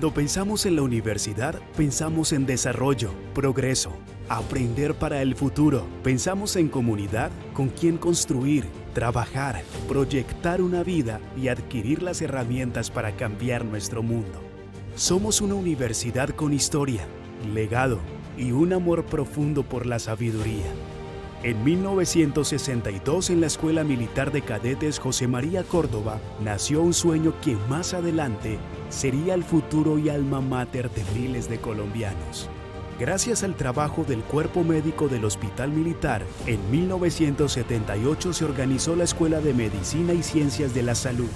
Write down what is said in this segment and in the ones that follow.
Cuando pensamos en la universidad, pensamos en desarrollo, progreso, aprender para el futuro. Pensamos en comunidad, con quien construir, trabajar, proyectar una vida y adquirir las herramientas para cambiar nuestro mundo. Somos una universidad con historia, legado y un amor profundo por la sabiduría. En 1962, en la Escuela Militar de Cadetes José María Córdoba, nació un sueño que más adelante sería el futuro y alma mater de miles de colombianos. Gracias al trabajo del Cuerpo Médico del Hospital Militar, en 1978 se organizó la Escuela de Medicina y Ciencias de la Salud,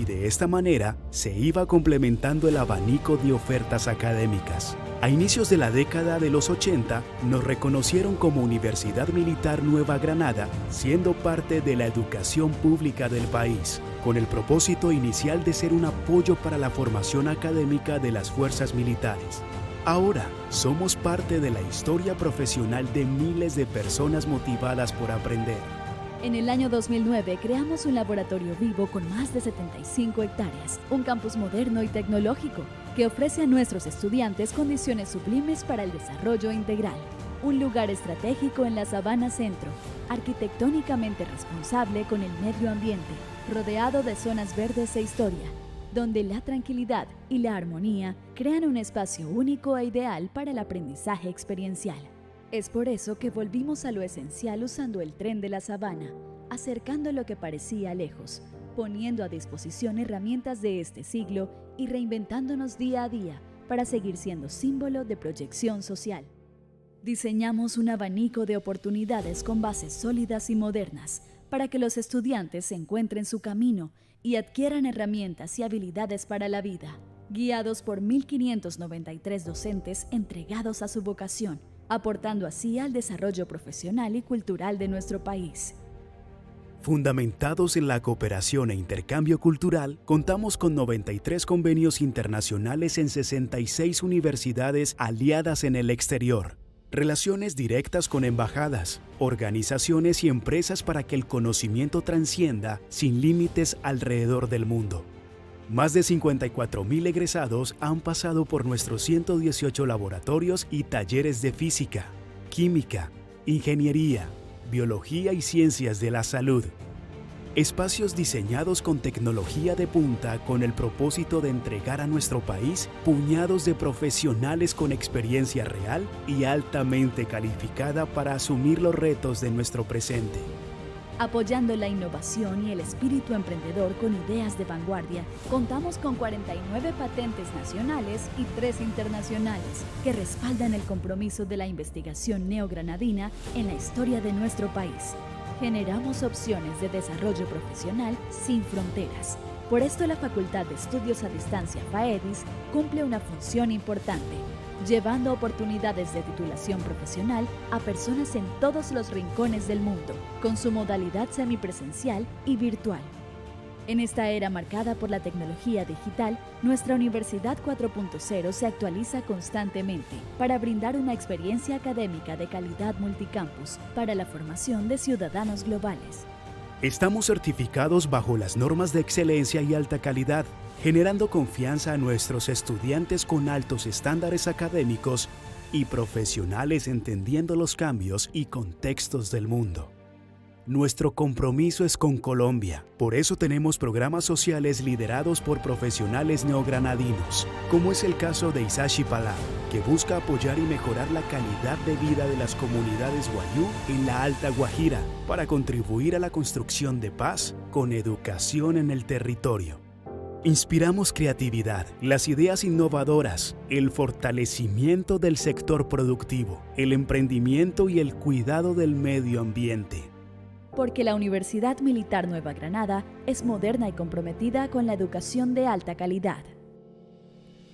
y de esta manera se iba complementando el abanico de ofertas académicas. A inicios de la década de los 80, nos reconocieron como Universidad Militar Nueva Granada, siendo parte de la educación pública del país, con el propósito inicial de ser un apoyo para la formación académica de las fuerzas militares. Ahora, somos parte de la historia profesional de miles de personas motivadas por aprender. En el año 2009 creamos un laboratorio vivo con más de 75 hectáreas, un campus moderno y tecnológico que ofrece a nuestros estudiantes condiciones sublimes para el desarrollo integral. Un lugar estratégico en la Sabana Centro, arquitectónicamente responsable con el medio ambiente, rodeado de zonas verdes e historia, donde la tranquilidad y la armonía crean un espacio único e ideal para el aprendizaje experiencial. Es por eso que volvimos a lo esencial usando el tren de la sabana, acercando lo que parecía lejos, poniendo a disposición herramientas de este siglo y reinventándonos día a día para seguir siendo símbolo de proyección social. Diseñamos un abanico de oportunidades con bases sólidas y modernas para que los estudiantes encuentren su camino y adquieran herramientas y habilidades para la vida, guiados por 1.593 docentes entregados a su vocación, aportando así al desarrollo profesional y cultural de nuestro país. Fundamentados en la cooperación e intercambio cultural, contamos con 93 convenios internacionales en 66 universidades aliadas en el exterior, relaciones directas con embajadas, organizaciones y empresas para que el conocimiento trascienda sin límites alrededor del mundo. Más de 54,000 egresados han pasado por nuestros 118 laboratorios y talleres de física, química, ingeniería, biología y ciencias de la salud. Espacios diseñados con tecnología de punta con el propósito de entregar a nuestro país puñados de profesionales con experiencia real y altamente calificada para asumir los retos de nuestro presente. Apoyando la innovación y el espíritu emprendedor con ideas de vanguardia, contamos con 49 patentes nacionales y 3 internacionales que respaldan el compromiso de la investigación neogranadina en la historia de nuestro país. Generamos opciones de desarrollo profesional sin fronteras. Por esto la Facultad de Estudios a Distancia FAEDIS cumple una función importante, llevando oportunidades de titulación profesional a personas en todos los rincones del mundo, con su modalidad semipresencial y virtual. En esta era marcada por la tecnología digital, nuestra Universidad 4.0 se actualiza constantemente para brindar una experiencia académica de calidad multicampus para la formación de ciudadanos globales. Estamos certificados bajo las normas de excelencia y alta calidad, generando confianza a nuestros estudiantes con altos estándares académicos y profesionales entendiendo los cambios y contextos del mundo. Nuestro compromiso es con Colombia, por eso tenemos programas sociales liderados por profesionales neogranadinos, como es el caso de Isashi Palá, que busca apoyar y mejorar la calidad de vida de las comunidades wayú en la Alta Guajira para contribuir a la construcción de paz con educación en el territorio. Inspiramos creatividad, las ideas innovadoras, el fortalecimiento del sector productivo, el emprendimiento y el cuidado del medio ambiente. Porque la Universidad Militar Nueva Granada es moderna y comprometida con la educación de alta calidad.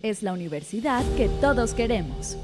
Es la universidad que todos queremos.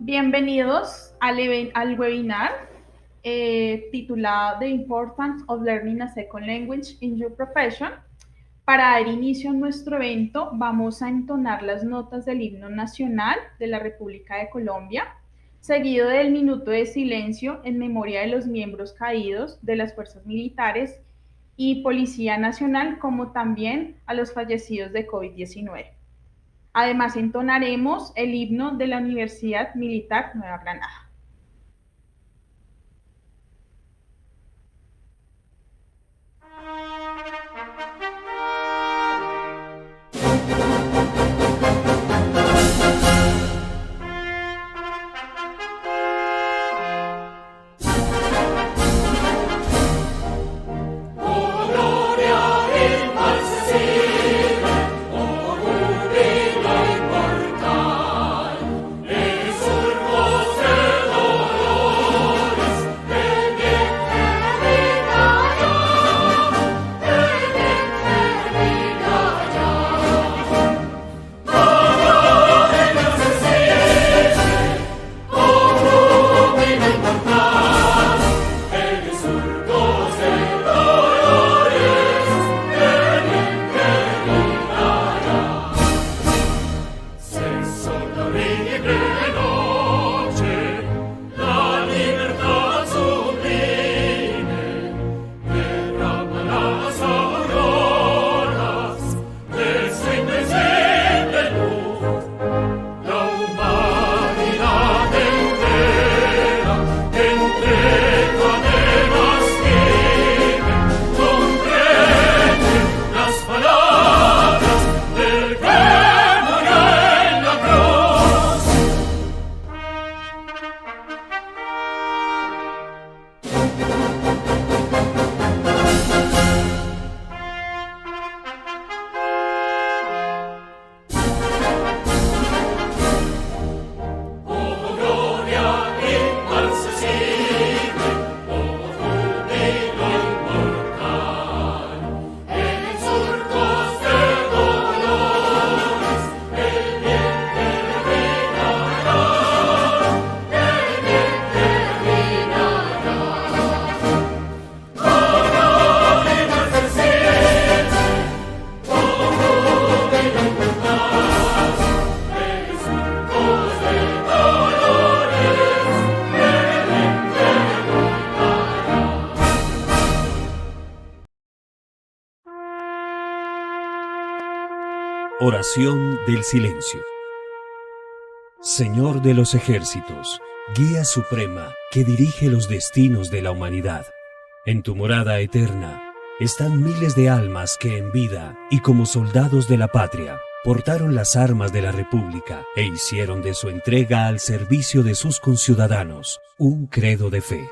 Bienvenidos al webinar titulado The Importance of Learning a Second Language in Your Profession. Para dar inicio a nuestro evento, vamos a entonar las notas del himno nacional de la República de Colombia, seguido del minuto de silencio en memoria de los miembros caídos de las fuerzas militares y Policía Nacional, como también a los fallecidos de COVID-19. Además, entonaremos el himno de la Universidad Militar Nueva Granada. Oración del silencio. Señor de los ejércitos, guía suprema que dirige los destinos de la humanidad. En tu morada eterna están miles de almas que en vida y como soldados de la patria portaron las armas de la República e hicieron de su entrega al servicio de sus conciudadanos un credo de fe.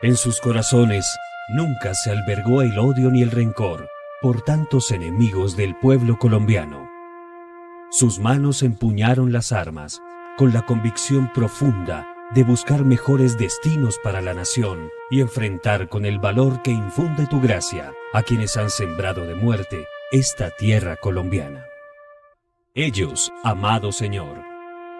En sus corazones nunca se albergó el odio ni el rencor por tantos enemigos del pueblo colombiano. Sus manos empuñaron las armas con la convicción profunda de buscar mejores destinos para la nación y enfrentar con el valor que infunde tu gracia a quienes han sembrado de muerte esta tierra colombiana. Ellos, amado Señor,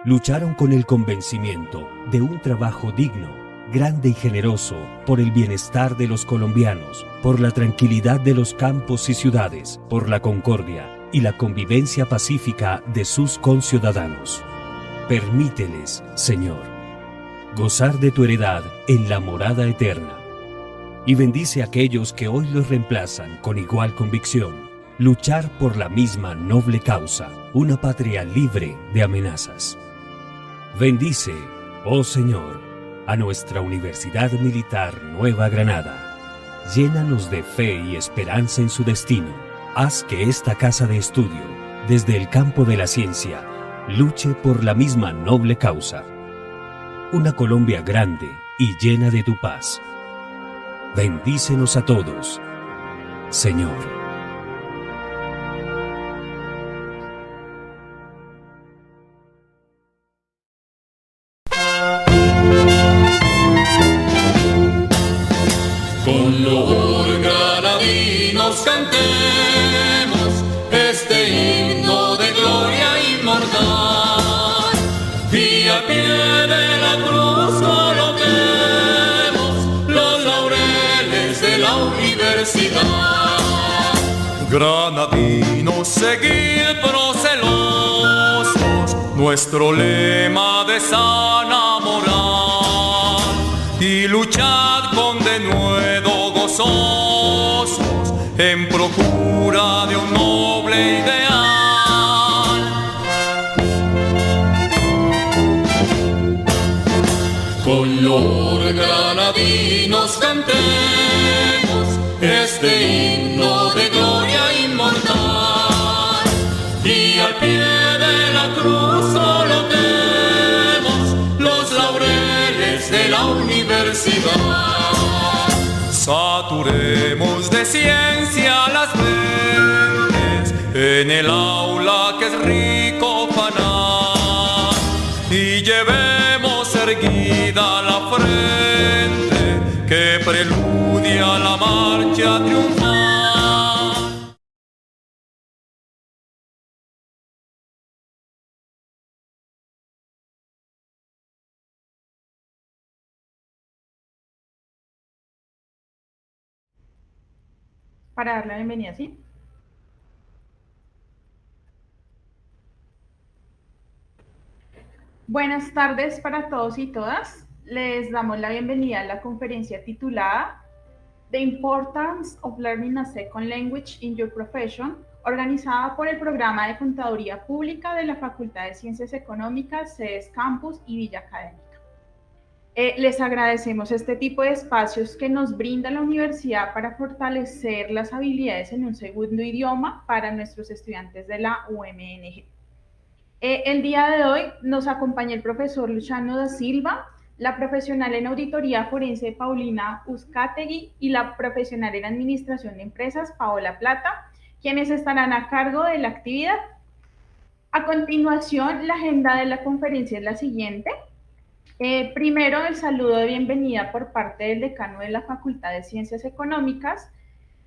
lucharon con el convencimiento de un trabajo digno, grande y generoso por el bienestar de los colombianos, por la tranquilidad de los campos y ciudades, por la concordia y la convivencia pacífica de sus conciudadanos. Permíteles, Señor, gozar de tu heredad en la morada eterna y bendice a aquellos que hoy los reemplazan con igual convicción, luchar por la misma noble causa, una patria libre de amenazas. Bendice, oh Señor, a nuestra Universidad Militar Nueva Granada. Llénanos de fe y esperanza en su destino. Haz que esta casa de estudio, desde el campo de la ciencia, luche por la misma noble causa. Una Colombia grande y llena de tu paz. Bendícenos a todos, Señor. Con los granadinos cantemos este himno de gloria inmortal. la universidad. Granadinos, seguid procelosos nuestro lema de sana moral y luchad con denuedo gozosos en procura de un noble ideal. Con los granadinos cantemos este himno de gloria inmortal y al pie de la cruz coloquemos los laureles de la universidad. Saturemos de ciencia las mentes en el aula que es rico fanar y llevemos erguida la frente que preludia la marcha triunfal. Para dar la bienvenida, ¿sí? Buenas tardes para todos y todas. Les damos la bienvenida a la conferencia titulada The Importance of Learning a Second Language in Your Profession, organizada por el programa de Contaduría Pública de la Facultad de Ciencias Económicas, SEDE CAMPUS y Villa Académica. Les agradecemos este tipo de espacios que nos brinda la universidad para fortalecer las habilidades en un segundo idioma para nuestros estudiantes de la U.M.N.G. El día de hoy nos acompaña el profesor Luciano da Silva, la profesional en auditoría forense Paulina Uzcategui y la profesional en administración de empresas Paola Plata, quienes estarán a cargo de la actividad. A continuación, la agenda de la conferencia es la siguiente. Primero, el saludo de bienvenida por parte del decano de la Facultad de Ciencias Económicas,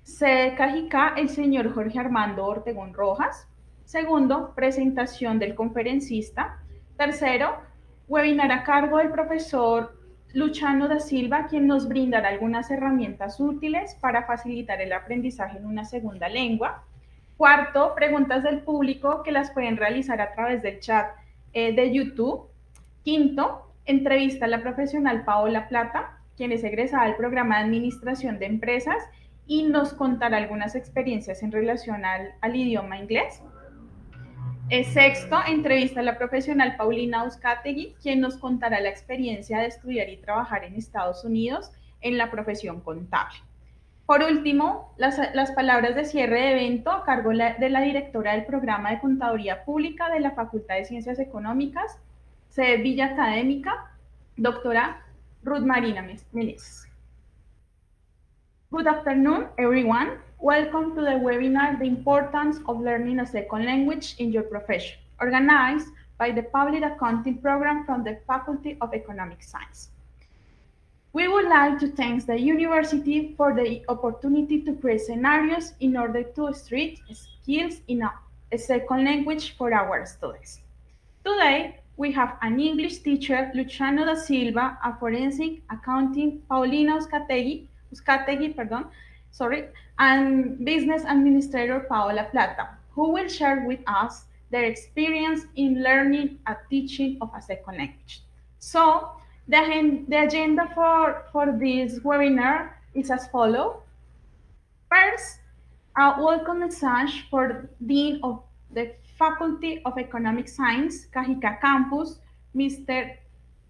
SEDE CAMPUS, el señor Jorge Armando Ortegón Rojas. Segundo, presentación del conferencista. Tercero, webinar a cargo del profesor Luciano da Silva, quien nos brindará algunas herramientas útiles para facilitar el aprendizaje en una segunda lengua. Cuarto, preguntas del público que las pueden realizar a través del chat de YouTube. Quinto, entrevista a la profesional Paola Plata, quien es egresada del programa de Administración de Empresas y nos contará algunas experiencias en relación al idioma inglés. Sexto, entrevista a la profesional Paulina Uzcategui, quien nos contará la experiencia de estudiar y trabajar en Estados Unidos en la profesión contable. Por último, las palabras de cierre de evento a cargo de la directora del programa de Contaduría Pública de la Facultad de Ciencias Económicas, SEDE Villa Académica, doctora Ruth Marina Meneses. Good afternoon, everyone. Welcome to the webinar, The Importance of Learning a Second Language in Your Profession, organized by the Public Accounting Program from the Faculty of Economic Science. We would like to thank the university for the opportunity to create scenarios in order to strengthen skills in a second language for our students. Today, we have an English teacher, Luciano da Silva, a forensic accounting, Paulina Uzcategui, and business administrator, Paola Plata, who will share with us their experience in learning and teaching of a second language. So, the agenda for this webinar is as follows. First, a welcome message for Dean of the Faculty of Economic Science, SEDE Campus, Mr.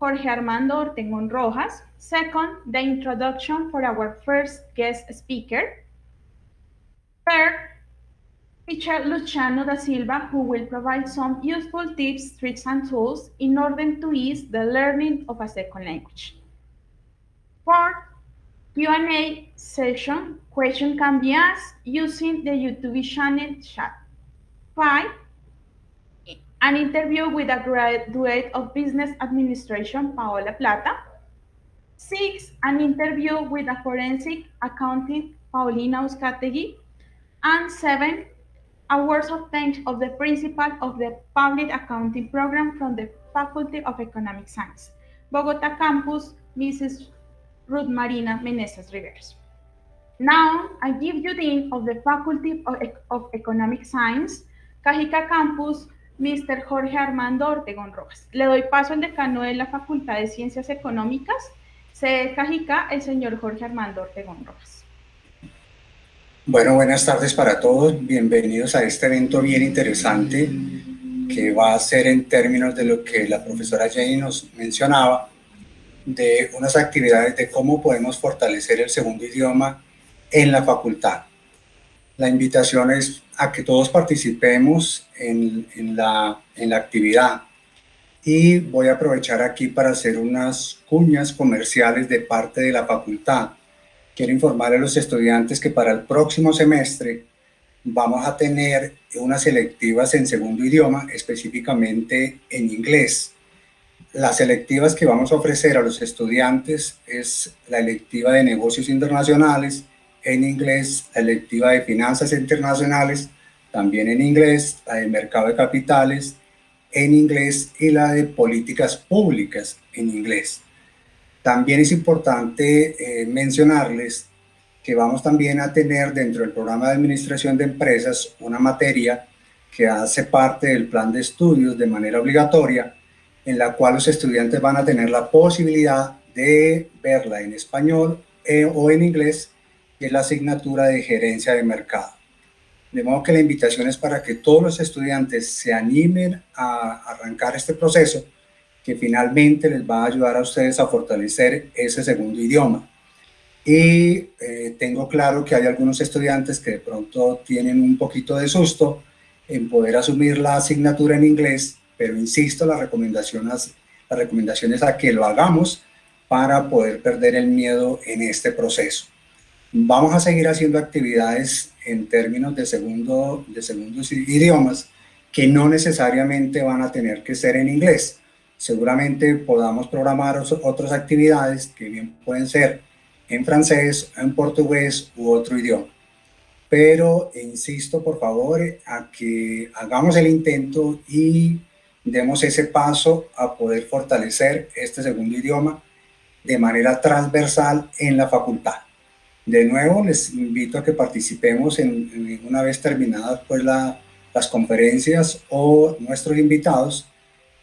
Jorge Armando Ortegón Rojas. Second, the introduction for our first guest speaker. Third, teacher Luciano da Silva, who will provide some useful tips, tricks, and tools in order to ease the learning of a second language. Fourth, Q&A session. Question can be asked using the YouTube channel chat. 5, an interview with a graduate of business administration, Paola Plata. 6, an interview with a forensic accountant, Paulina Uzcategui. And 7, a words of thanks of the principal of the public accounting program from the Faculty of Economic Science, Bogotá Campus, Mrs. Ruth Marina Meneses Rivers. Now, I give you Dean of the Faculty of Economic Science, Cajica Campus, Mr. Jorge Armando Ortegón Rojas. Le doy paso al decano de la Facultad de Ciencias Económicas, SEDE Cajica, el señor Jorge Armando Ortegón Rojas. Bueno, buenas tardes para todos. Bienvenidos a este evento bien interesante que va a ser en términos de lo que la profesora Jenny nos mencionaba, de unas actividades de cómo podemos fortalecer el segundo idioma en la facultad. La invitación es a que todos participemos en la actividad, y voy a aprovechar aquí para hacer unas cuñas comerciales de parte de la facultad. Quiero informar a los estudiantes que para el próximo semestre vamos a tener unas selectivas en segundo idioma, específicamente en inglés. Las selectivas que vamos a ofrecer a los estudiantes es la electiva de negocios internacionales en inglés, la electiva de finanzas internacionales también en inglés, la de mercado de capitales en inglés y la de políticas públicas en inglés. También es importante mencionarles que vamos también a tener dentro del programa de administración de empresas una materia que hace parte del plan de estudios de manera obligatoria, en la cual los estudiantes van a tener la posibilidad de verla en español o en inglés, que es la asignatura de gerencia de mercado. De modo que la invitación es para que todos los estudiantes se animen a arrancar este proceso, que finalmente les va a ayudar a ustedes a fortalecer ese segundo idioma. Y tengo claro que hay algunos estudiantes que de pronto tienen un poquito de susto en poder asumir la asignatura en inglés, pero insisto, la recomendación es a que lo hagamos para poder perder el miedo en este proceso. Vamos a seguir haciendo actividades en términos de segundos idiomas que no necesariamente van a tener que ser en inglés. Seguramente podamos programar otras actividades que bien pueden ser en francés, en portugués u otro idioma. Pero insisto, por favor, a que hagamos el intento y demos ese paso a poder fortalecer este segundo idioma de manera transversal en la facultad. De nuevo, les invito a que participemos una vez terminadas pues, las conferencias o nuestros invitados,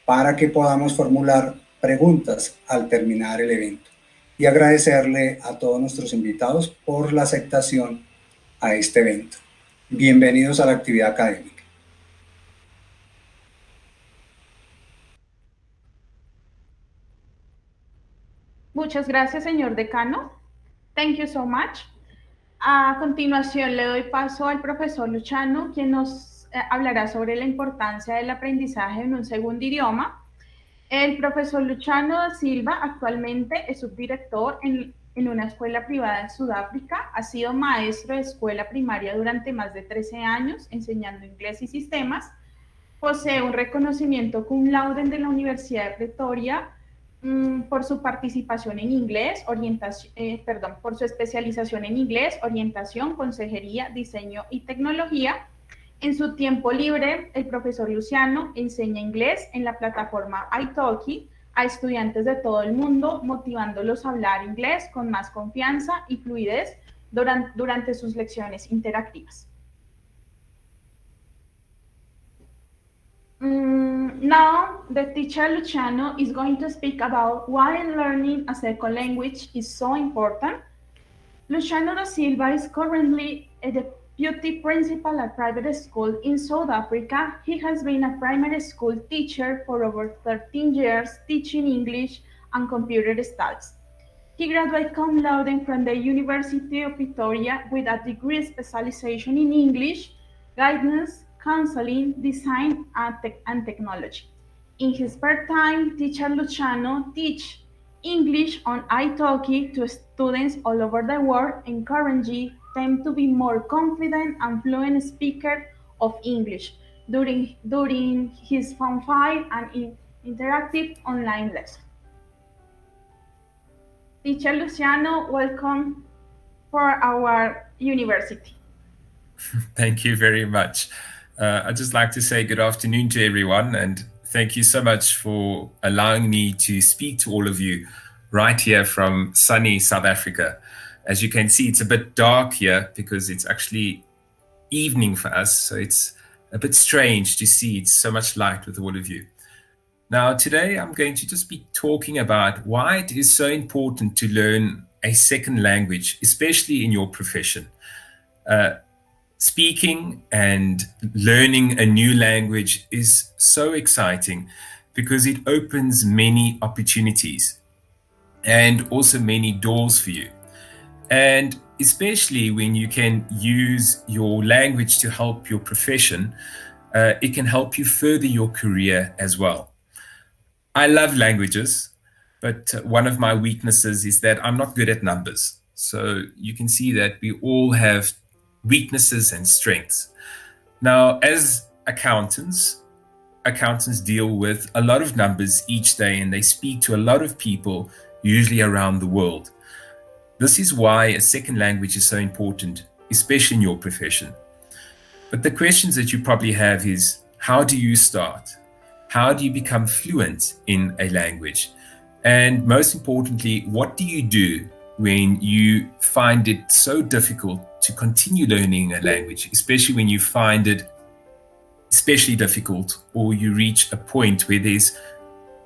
para que podamos formular preguntas al terminar el evento. Y agradecerle a todos nuestros invitados por la aceptación a este evento. Bienvenidos a la actividad académica. Muchas gracias, señor decano. Thank you so much. A continuación le doy paso al profesor Luciano, quien nos hablará sobre la importancia del aprendizaje en un segundo idioma. El profesor Luciano da Silva actualmente es subdirector en una escuela privada en Sudáfrica. Ha sido maestro de escuela primaria durante más de 13 años, enseñando inglés y sistemas. Posee un reconocimiento cum laude de la Universidad de Pretoria por su participación en inglés, por su especialización en inglés, orientación, consejería, diseño y tecnología. En su tiempo libre, el profesor Luciano enseña inglés en la plataforma italki a estudiantes de todo el mundo, motivándolos a hablar inglés con más confianza y fluidez durante sus lecciones interactivas. Now, the teacher Luciano is going to speak about why learning a second language is so important. Luciano da Silva is currently a deputy principal at a private school in South Africa. He has been a primary school teacher for over 13 years, teaching English and computer studies. He graduated cum laude from the University of Pretoria with a degree specialization in English, guidance, counseling, design, and technology. In his spare time, teacher Luciano teaches English on italki to students all over the world, encouraging them to be more confident and fluent speaker of English during his fun-filled and interactive online lesson. Teacher Luciano, welcome for our university. Thank you very much. I'd just like to say good afternoon to everyone, and thank you so much for allowing me to speak to all of you right here from sunny South Africa. As you can see, it's a bit dark here because it's actually evening for us. So it's a bit strange to see it's so much light with all of you. Now, today I'm going to just be talking about why it is so important to learn a second language, especially in your profession. Speaking and learning a new language is so exciting because it opens many opportunities and also many doors for you. And especially when you can use your language to help your profession, it can help you further your career as well. I love languages, but one of my weaknesses is that I'm not good at numbers. So you can see that we all have weaknesses and strengths. Now, as accountants deal with a lot of numbers each day, and they speak to a lot of people, usually around the world. This is why a second language is so important, especially in your profession. But the questions that you probably have is, how do you start? How do you become fluent in a language? And most importantly, what do you do when you find it so difficult to continue learning a language, especially when you find it especially difficult or you reach a point where there's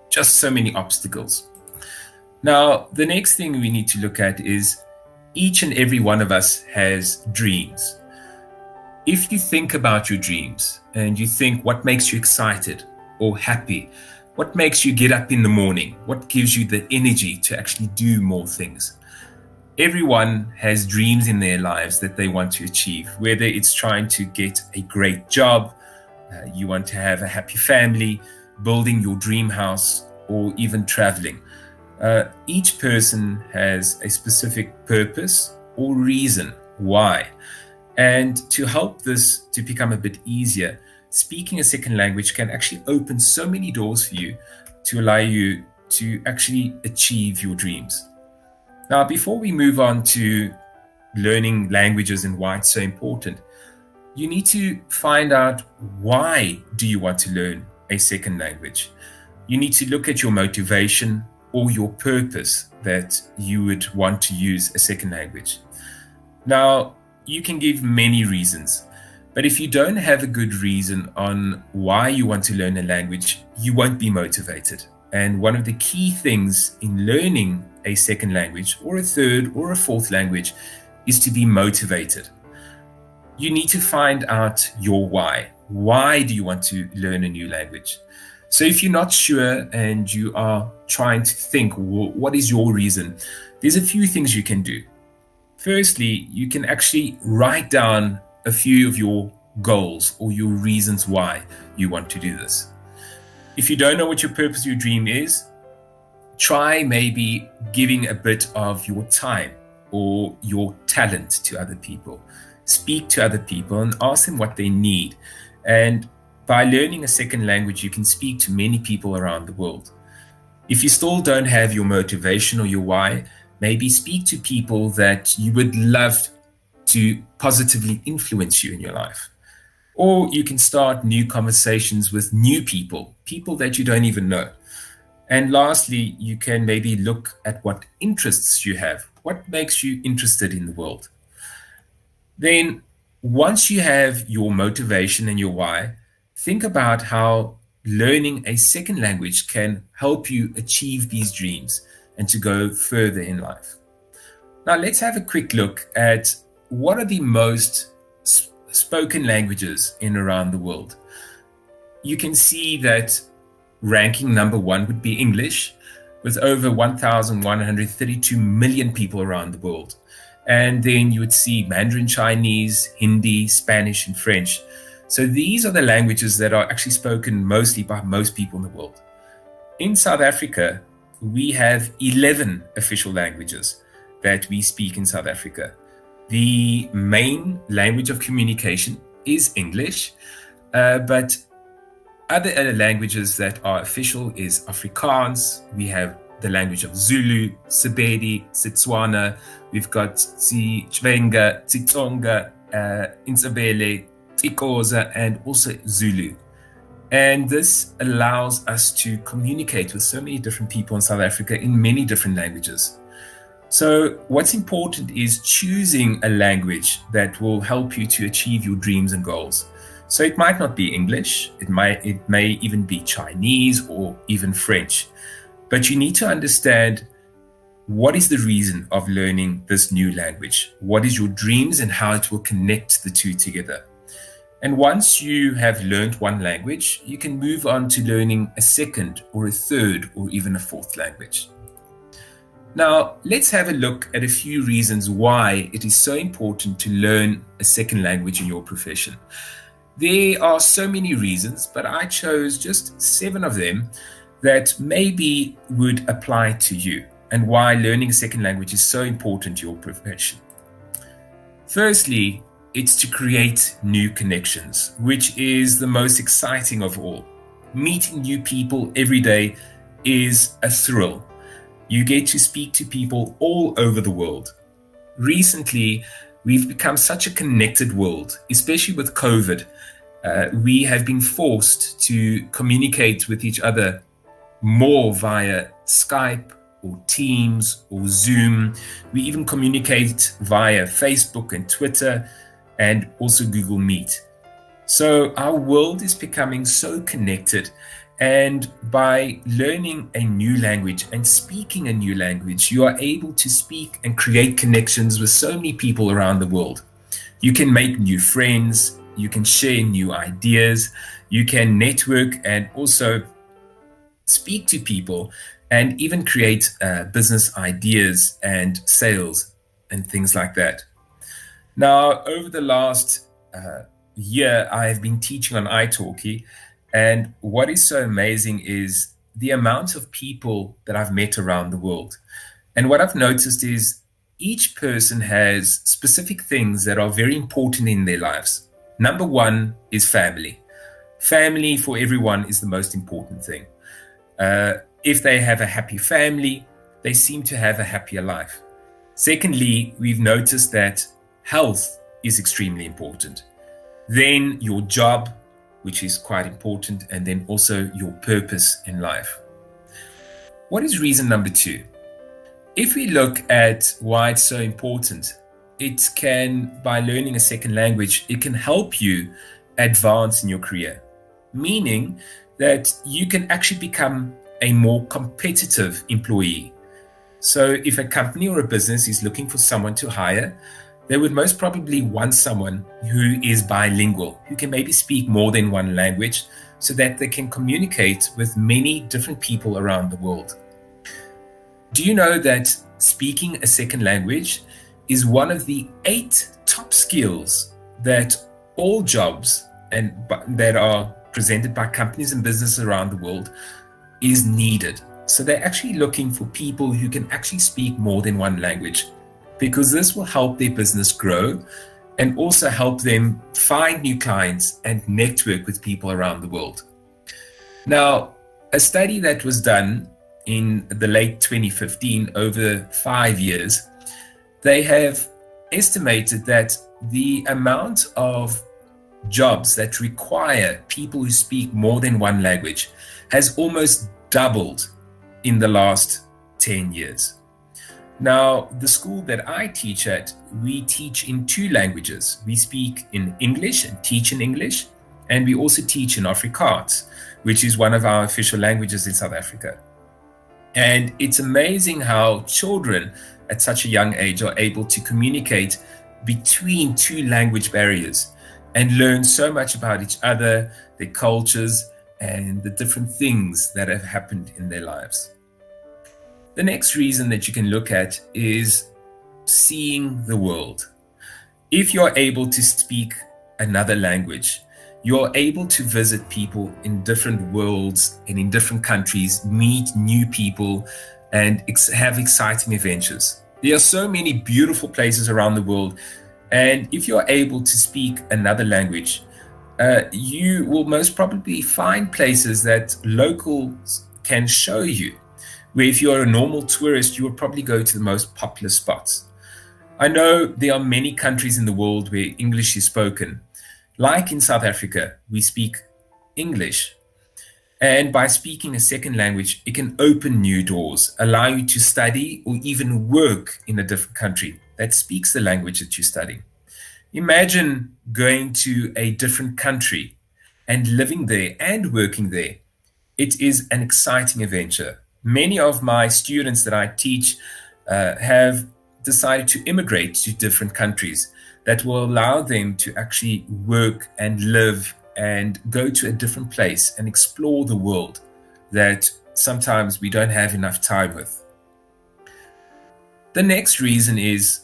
just so many obstacles? Now, the next thing we need to look at is each and every one of us has dreams. If you think about your dreams and you think what makes you excited or happy, what makes you get up in the morning, what gives you the energy to actually do more things. Everyone has dreams in their lives that they want to achieve, whether it's trying to get a great job, you want to have a happy family, building your dream house, or even traveling. Each person has a specific purpose or reason why. And to help this to become a bit easier, speaking a second language can actually open so many doors for you to allow you to actually achieve your dreams. Now, before we move on to learning languages and why it's so important, you need to find out, why do you want to learn a second language? You need to look at your motivation or your purpose that you would want to use a second language. Now, you can give many reasons, but if you don't have a good reason on why you want to learn a language, you won't be motivated. And one of the key things in learning a second language or a third or a fourth language is to be motivated. You need to find out your why. Why do you want to learn a new language? So if you're not sure and you are trying to think, well, what is your reason? There's a few things you can do. Firstly, you can actually write down a few of your goals or your reasons why you want to do this. If you don't know what your purpose, your dream is, try maybe giving a bit of your time or your talent to other people. Speak to other people and ask them what they need. And by learning a second language, you can speak to many people around the world. If you still don't have your motivation or your why, maybe speak to people that you would love to positively influence you in your life. Or you can start new conversations with new people that you don't even know. And lastly, you can maybe look at what interests you have, what makes you interested in the world. Then, once you have your motivation and your why, think about how learning a second language can help you achieve these dreams and to go further in life. Now, let's have a quick look at what are the most spoken languages in around the world. You can see that ranking number one would be English, with over 1,132 million people around the world. And then you would see Mandarin Chinese, Hindi, Spanish, and French. So these are the languages that are actually spoken mostly by most people in the world. In South Africa, we have 11 official languages that we speak in South Africa. The main language of communication is English, but other languages that are official is Afrikaans. We have the language of Zulu, Sepedi, Setswana. We've got Tshivenga, Tsonga, Intsabele, Xhosa, and also Zulu. And this allows us to communicate with so many different people in South Africa in many different languages. So what's important is choosing a language that will help you to achieve your dreams and goals. So it might not be English, it may even be Chinese or even French, but you need to understand what is the reason of learning this new language? What is your dreams and how it will connect the two together? And once you have learned one language, you can move on to learning a second or a third or even a fourth language. Now, let's have a look at a few reasons why it is so important to learn a second language in your profession. There are so many reasons, but I chose just 7 of them that maybe would apply to you and why learning a second language is so important to your profession. Firstly, it's to create new connections, which is the most exciting of all. Meeting new people every day is a thrill. You get to speak to people all over the world. Recently, we've become such a connected world, especially with COVID. We have been forced to communicate with each other more via Skype or Teams or Zoom. We even communicate via Facebook and Twitter and also Google Meet. So our world is becoming so connected. And by learning a new language and speaking a new language, you are able to speak and create connections with so many people around the world. You can make new friends, you can share new ideas, you can network and also speak to people and even create business ideas and sales and things like that. Now, over the last year, I have been teaching on italki. And what is so amazing is the amount of people that I've met around the world. And what I've noticed is each person has specific things that are very important in their lives. Number one is family. Family for everyone is the most important thing. If they have a happy family, they seem to have a happier life. Secondly, we've noticed that health is extremely important. Then your job, which is quite important, and then also your purpose in life. What is reason number 2? If we look at why it's so important, it can, by learning a second language, it can help you advance in your career, meaning that you can actually become a more competitive employee. So if a company or a business is looking for someone to hire, they would most probably want someone who is bilingual, who can maybe speak more than one language so that they can communicate with many different people around the world. Do you know that speaking a second language is one of the 8 top skills that all jobs and that are presented by companies and businesses around the world is needed? So they're actually looking for people who can actually speak more than one language, because this will help their business grow and also help them find new clients and network with people around the world. Now, a study that was done in the late 2015, over 5 years, they have estimated that the amount of jobs that require people who speak more than one language has almost doubled in the last 10 years. Now, the school that I teach at, we teach in 2 languages. We speak in English and teach in English, and we also teach in Afrikaans, which is one of our official languages in South Africa. And it's amazing how children at such a young age are able to communicate between 2 language barriers and learn so much about each other, their cultures, and the different things that have happened in their lives. The next reason that you can look at is seeing the world. If you're able to speak another language, you're able to visit people in different worlds and in different countries, meet new people, and have exciting adventures. There are so many beautiful places around the world, and if you're able to speak another language, you will most probably find places that locals can show you, where if you're a normal tourist, you will probably go to the most popular spots. I know there are many countries in the world where English is spoken. Like in South Africa, we speak English. And by speaking a second language, it can open new doors, allow you to study or even work in a different country that speaks the language that you study. Imagine going to a different country and living there and working there. It is an exciting adventure. Many of my students that I teach have decided to immigrate to different countries that will allow them to actually work and live and go to a different place and explore the world that sometimes we don't have enough time with. The next reason is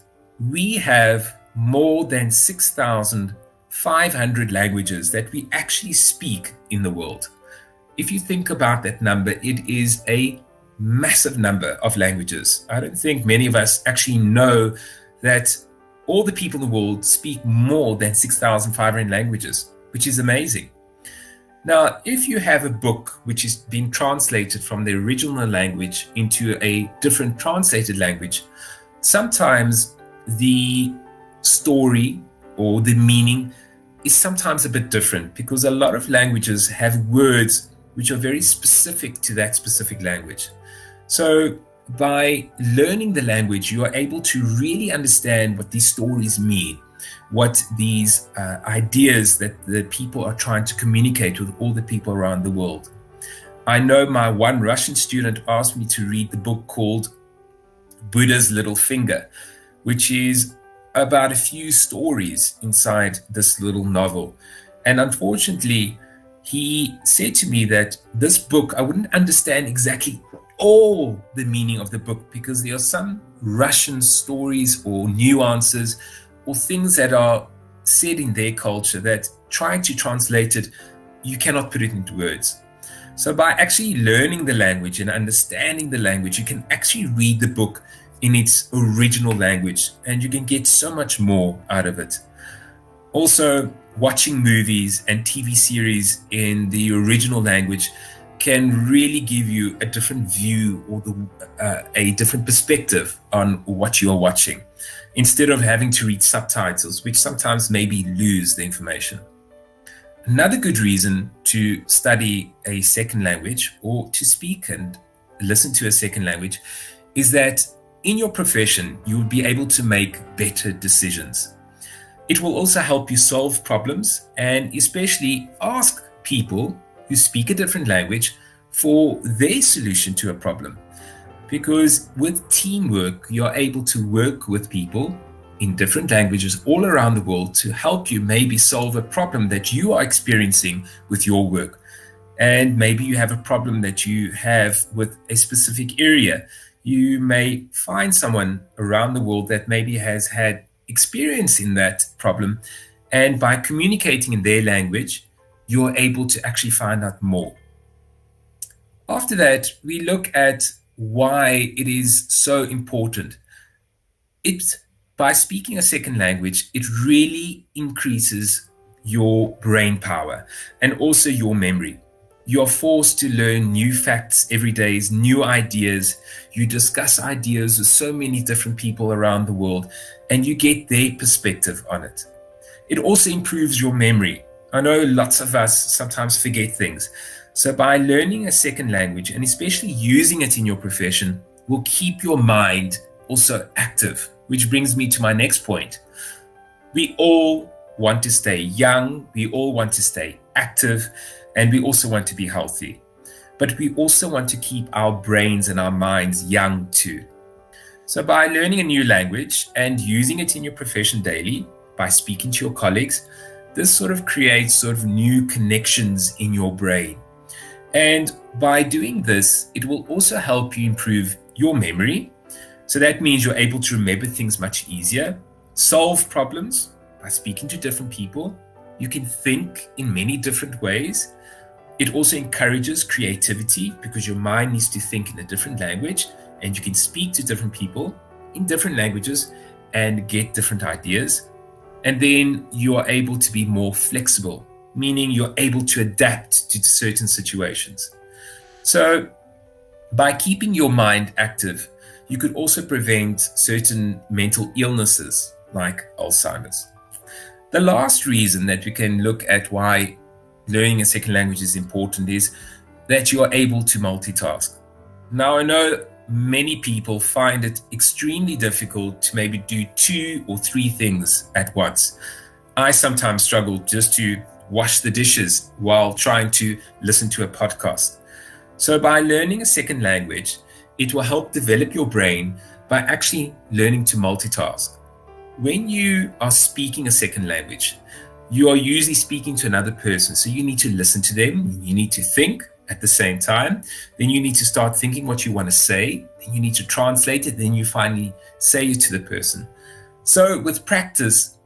we have more than 6,500 languages that we actually speak in the world. If you think about that number, it is a massive number of languages. I don't think many of us actually know that all the people in the world speak more than 6,500 languages, which is amazing. Now, if you have a book which is being translated from the original language into a different translated language, sometimes the story or the meaning is sometimes a bit different because a lot of languages have words which are very specific to that specific language. So by learning the language, you are able to really understand what these stories mean, what these ideas that the people are trying to communicate with all the people around the world. I know my one Russian student asked me to read the book called Buddha's Little Finger, which is about a few stories inside this little novel. And unfortunately, he said to me that this book, I wouldn't understand exactly all the meaning of the book because there are some Russian stories or nuances or things that are said in their culture that trying to translate it, you cannot put it into words. So by actually learning the language and understanding the language, you can actually read the book in its original language and you can get so much more out of it. Also, watching movies and TV series in the original language can really give you a different view or a different perspective on what you are watching, instead of having to read subtitles, which sometimes maybe lose the information. Another good reason to study a second language or to speak and listen to a second language is that in your profession, you will be able to make better decisions. It will also help you solve problems and especially ask people who speak a different language for their solution to a problem. Because with teamwork, you're able to work with people in different languages all around the world to help you maybe solve a problem that you are experiencing with your work. And maybe you have a problem that you have with a specific area. You may find someone around the world that maybe has had experience in that problem. And by communicating in their language, you're able to actually find out more. After that, we look at why it is so important. By speaking a second language, it really increases your brain power and also your memory. You are forced to learn new facts every day, new ideas. You discuss ideas with so many different people around the world, and you get their perspective on it. It also improves your memory. I know lots of us sometimes forget things. So by learning a second language, and especially using it in your profession, will keep your mind also active, which brings me to my next point. We all want to stay young, we all want to stay active, and we also want to be healthy. But we also want to keep our brains and our minds young too. So by learning a new language and using it in your profession daily, by speaking to your colleagues, this sort of creates new connections in your brain. And by doing this, it will also help you improve your memory. So that means you're able to remember things much easier, solve problems by speaking to different people. You can think in many different ways. It also encourages creativity because your mind needs to think in a different language, and you can speak to different people in different languages and get different ideas. And then you are able to be more flexible, meaning you're able to adapt to certain situations. So by keeping your mind active, you could also prevent certain mental illnesses like Alzheimer's. The last reason that we can look at why learning a second language is important is that you are able to multitask. Now, I know many people find it extremely difficult to maybe do 2 or 3 things at once. I sometimes struggle just to wash the dishes while trying to listen to a podcast. So by learning a second language, it will help develop your brain by actually learning to multitask. When you are speaking a second language, you are usually speaking to another person. So you need to listen to them, you need to think at the same time, then you need to start thinking what you want to say, then you need to translate it, then you finally say it to the person. So with practice,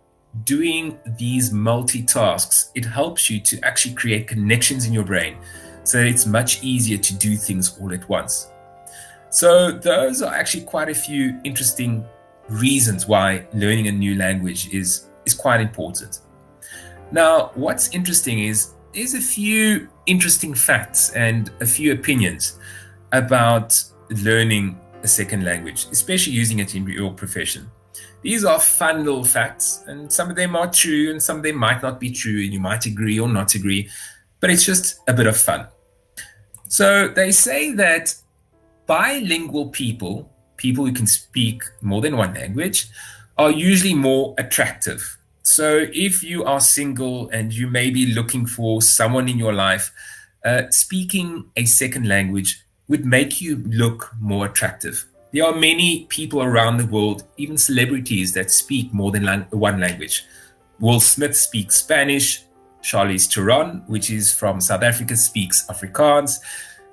doing these multitasks, it helps you to actually create connections in your brain so that it's much easier to do things all at once. So those are actually quite a few interesting reasons why learning a new language is quite important. Now, what's interesting is there's a few interesting facts and a few opinions about learning a second language, especially using it in your profession. These are fun little facts, and some of them are true and some of them might not be true, and you might agree or not agree, but it's just a bit of fun. So they say that bilingual people who can speak more than one language, are usually more attractive. So if you are single and you may be looking for someone in your life, speaking a second language would make you look more attractive. There are many people around the world, even celebrities, that speak more than one language. Will Smith speaks Spanish, Charlize Theron, which is from South Africa, speaks Afrikaans,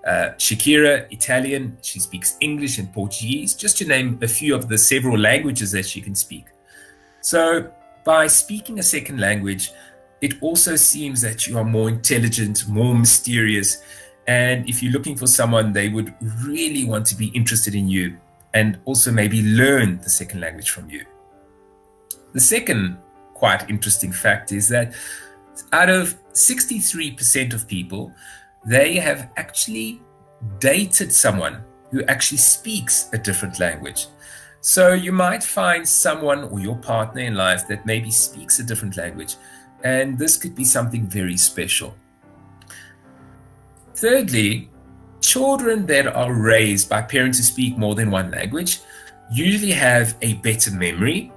Shakira, Italian, she speaks English and Portuguese, just to name a few of the several languages that she can speak. So by speaking a second language, it also seems that you are more intelligent, more mysterious, and if you're looking for someone, they would really want to be interested in you and also maybe learn the second language from you. The second quite interesting fact is that out of 63% of people, they have actually dated someone who actually speaks a different language. So you might find someone or your partner in life that maybe speaks a different language, and this could be something very special. Thirdly, children that are raised by parents who speak more than one language usually have a better memory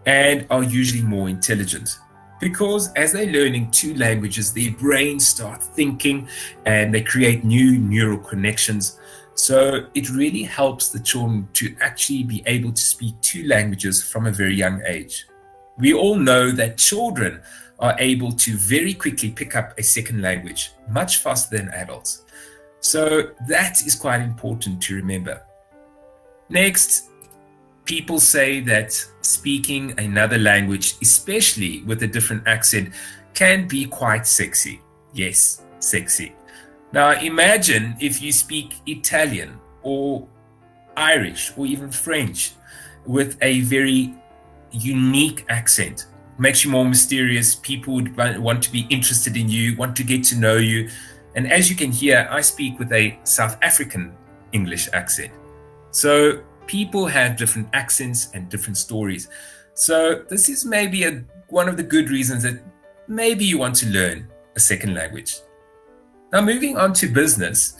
and are usually more intelligent. Because as they're learning 2 languages, their brains start thinking and they create new neural connections. So it really helps the children to actually be able to speak 2 languages from a very young age. We all know that children are able to very quickly pick up a second language, much faster than adults. So that is quite important to remember. Next, people say that speaking another language, especially with a different accent, can be quite sexy. Yes, sexy. Now imagine if you speak Italian or Irish or even French with a very unique accent. Makes you more mysterious. People would want to be interested in you, want to get to know you. And as you can hear, I speak with a South African English accent. So people have different accents and different stories. So this is maybe one of the good reasons that maybe you want to learn a second language. Now, moving on to business,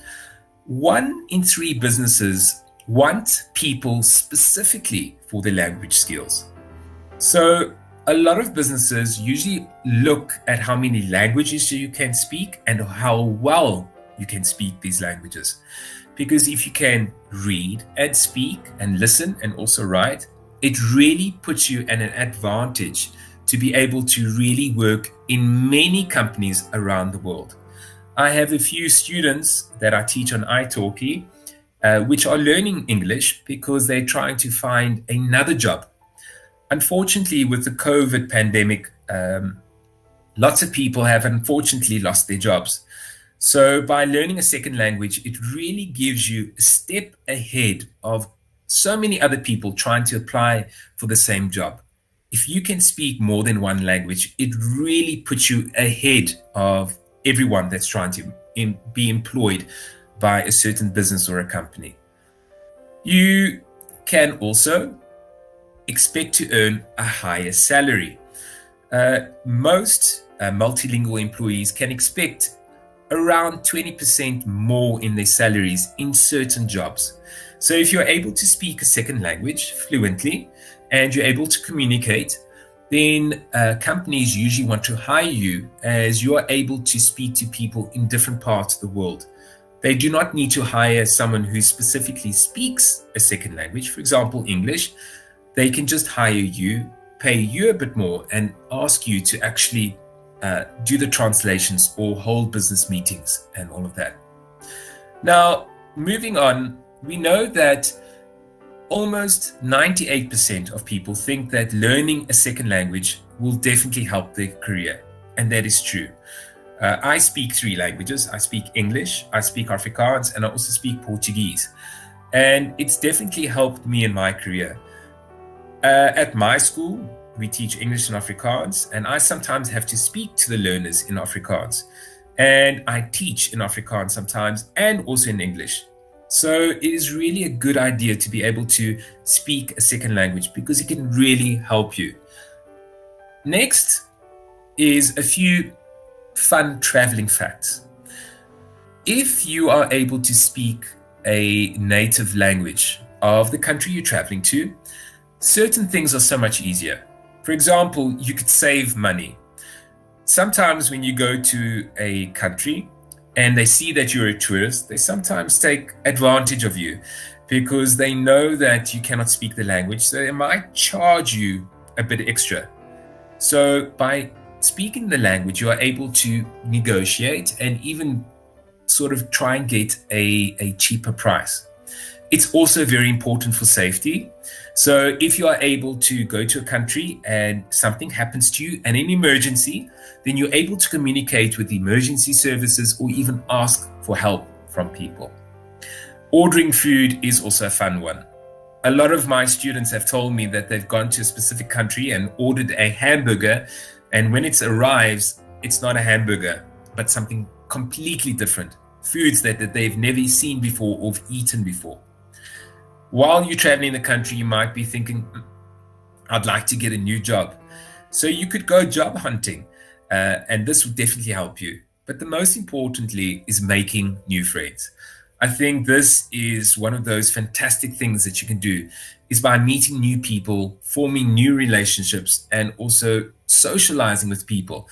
1 in 3 businesses want people specifically for their language skills. So a lot of businesses usually look at how many languages you can speak and how well you can speak these languages. Because if you can read and speak and listen and also write, it really puts you at an advantage to be able to really work in many companies around the world. I have a few students that I teach on italki, which are learning English because they're trying to find another job. Unfortunately, with the COVID pandemic, lots of people have unfortunately lost their jobs. So by learning a second language, it really gives you a step ahead of so many other people trying to apply for the same job. If you can speak more than one language, it really puts you ahead of everyone that's trying to be employed by a certain business or a company. You can also expect to earn a higher salary. Most multilingual employees can expect around 20% more in their salaries in certain jobs. So if you're able to speak a second language fluently and you're able to communicate, then companies usually want to hire you as you are able to speak to people in different parts of the world. They do not need to hire someone who specifically speaks a second language, for example, English. They can just hire you, pay you a bit more, and ask you to actually do the translations or hold business meetings and all of that. Now, moving on, we know that almost 98% of people think that learning a second language will definitely help their career, and that is true. I speak 3 languages. I speak English, I speak Afrikaans, and I also speak Portuguese. And it's definitely helped me in my career. At my school, we teach English and Afrikaans, and I sometimes have to speak to the learners in Afrikaans. And I teach in Afrikaans sometimes and also in English. So it is really a good idea to be able to speak a second language because it can really help you. Next is a few fun traveling facts. If you are able to speak a native language of the country you're traveling to, certain things are so much easier. For example, you could save money. Sometimes when you go to a country and they see that you're a tourist, they sometimes take advantage of you because they know that you cannot speak the language, so they might charge you a bit extra. So by speaking the language, you are able to negotiate and even sort of try and get a cheaper price. It's also very important for safety. So if you are able to go to a country and something happens to you, and an emergency, then you're able to communicate with the emergency services or even ask for help from people. Ordering food is also a fun one. A lot of my students have told me that they've gone to a specific country and ordered a hamburger, and when it arrives, it's not a hamburger, but something completely different. Foods that they've never seen before or eaten before. While you're traveling the country, you might be thinking, I'd like to get a new job. So you could go job hunting, and this would definitely help you. But the most importantly is making new friends. I think this is one of those fantastic things that you can do, is by meeting new people, forming new relationships, and also socializing with people.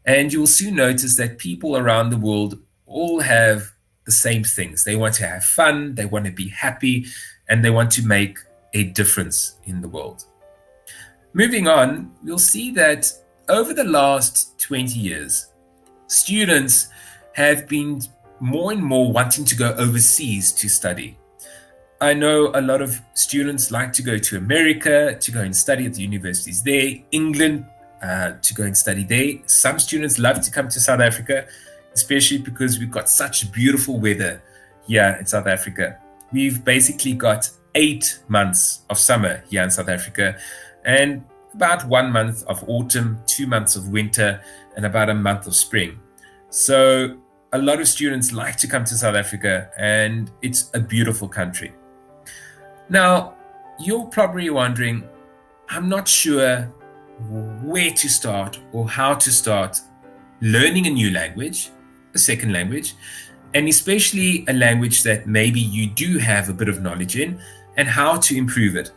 And you'll soon notice that people around the world all have the same things. They want to have fun, they want to be happy, and they want to make a difference in the world. Moving on, we'll see that over the last 20 years, students have been more and more wanting to go overseas to study. I know a lot of students like to go to America to go and study at the universities there, England to go and study there. Some students love to come to South Africa, especially because we've got such beautiful weather here in South Africa. We've basically got 8 months of summer here in South Africa and about 1 month of autumn, 2 months of winter, and about a month of spring. So a lot of students like to come to South Africa, and it's a beautiful country. Now, you're probably wondering, I'm not sure where to start or how to start learning a new language, a second language, and especially a language that maybe you do have a bit of knowledge in, and how to improve it.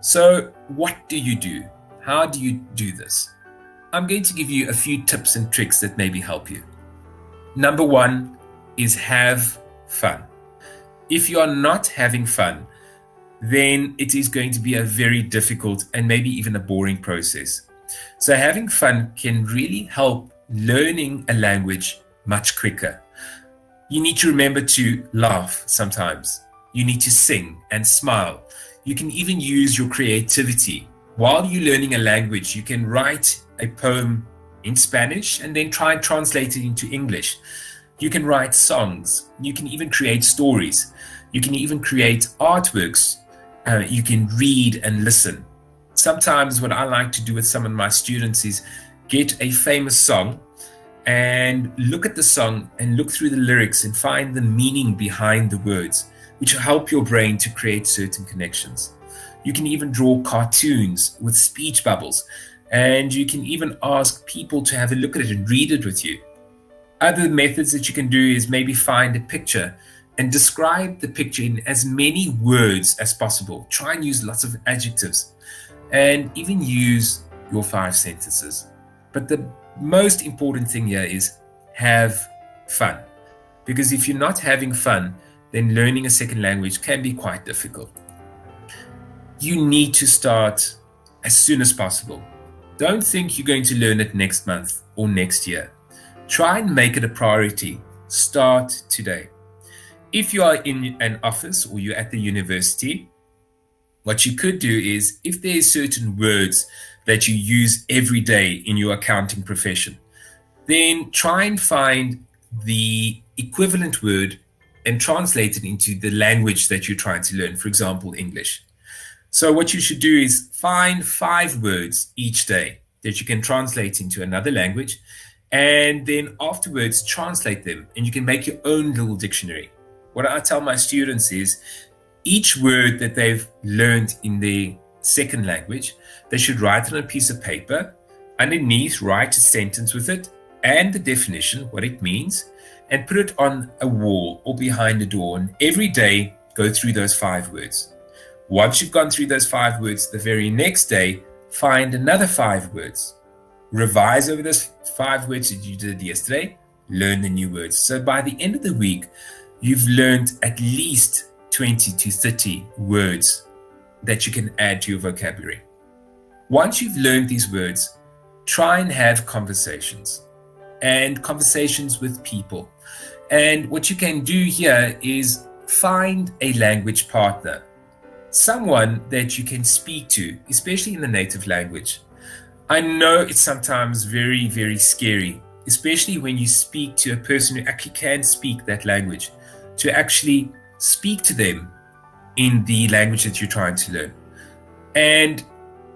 So what do you do? How do you do this? I'm going to give you a few tips and tricks that maybe help you. Number 1 is have fun. If you are not having fun, then it is going to be a very difficult and maybe even a boring process. So having fun can really help learning a language much quicker. You need to remember to laugh sometimes. You need to sing and smile. You can even use your creativity. While you're learning a language, you can write a poem in Spanish and then try and translate it into English. You can write songs. You can even create stories. You can even create artworks. You can read and listen. Sometimes what I like to do with some of my students is get a famous song and look at the song and look through the lyrics and find the meaning behind the words, which will help your brain to create certain connections. You can even draw cartoons with speech bubbles, and you can even ask people to have a look at it and read it with you. Other methods that you can do is maybe find a picture and describe the picture in as many words as possible. Try and use lots of adjectives and even use your 5 sentences. But the most important thing here is have fun. Because if you're not having fun, then learning a second language can be quite difficult. You need to start as soon as possible. Don't think you're going to learn it next month or next year. Try and make it a priority. Start today. If you are in an office or you're at the university, what you could do is, if there are certain words that you use every day in your accounting profession, then try and find the equivalent word and translate it into the language that you're trying to learn, for example, English. So what you should do is find 5 words each day that you can translate into another language, and then afterwards translate them, and you can make your own little dictionary. What I tell my students is each word that they've learned in their second language, they should write on a piece of paper, underneath write a sentence with it and the definition, what it means, and put it on a wall or behind a door, and every day go through those 5 words. Once you've gone through those 5 words, the very next day, find another 5 words. Revise over those 5 words that you did yesterday, learn the new words. So by the end of the week, you've learned at least 20 to 30 words that you can add to your vocabulary. Once you've learned these words, try and have conversations with people. And what you can do here is find a language partner, someone that you can speak to, especially in the native language. I know it's sometimes very, very scary, especially when you speak to a person who actually can speak that language, to actually speak to them in the language that you're trying to learn. And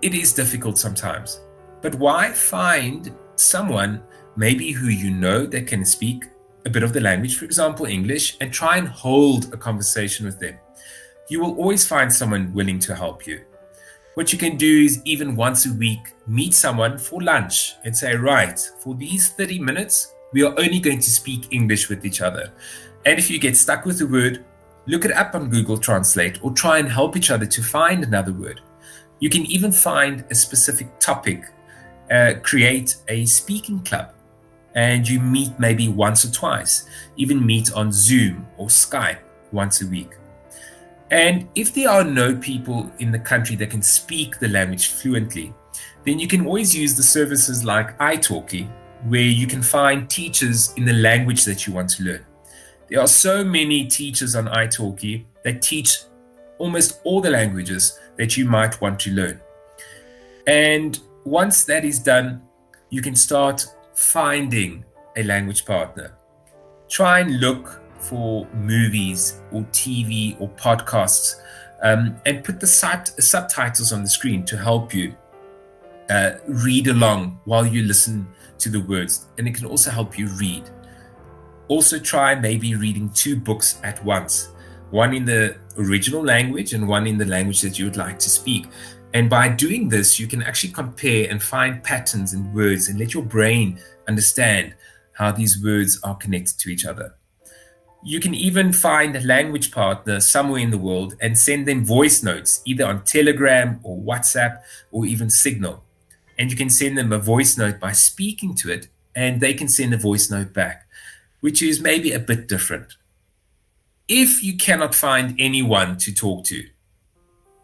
it is difficult sometimes. But why find someone maybe who you know that can speak a bit of the language, for example, English, and try and hold a conversation with them? You will always find someone willing to help you. What you can do is even once a week, meet someone for lunch and say, right, for these 30 minutes, we are only going to speak English with each other. And if you get stuck with a word, look it up on Google Translate or try and help each other to find another word. You can even find a specific topic, create a speaking club, and you meet maybe once or twice, even meet on Zoom or Skype once a week. And if there are no people in the country that can speak the language fluently, then you can always use the services like italki, where you can find teachers in the language that you want to learn. There are so many teachers on italki that teach almost all the languages that you might want to learn. And once that is done, you can start finding a language partner. Try and look for movies or TV or podcasts, and put the subtitles on the screen to help you read along while you listen to the words, and it can also help you read. Also try maybe reading 2 books at once, one in the original language and one in the language that you would like to speak. And by doing this, you can actually compare and find patterns in words and let your brain understand how these words are connected to each other. You can even find a language partner somewhere in the world and send them voice notes, either on Telegram or WhatsApp or even Signal. And you can send them a voice note by speaking to it, and they can send a voice note back, which is maybe a bit different. If you cannot find anyone to talk to,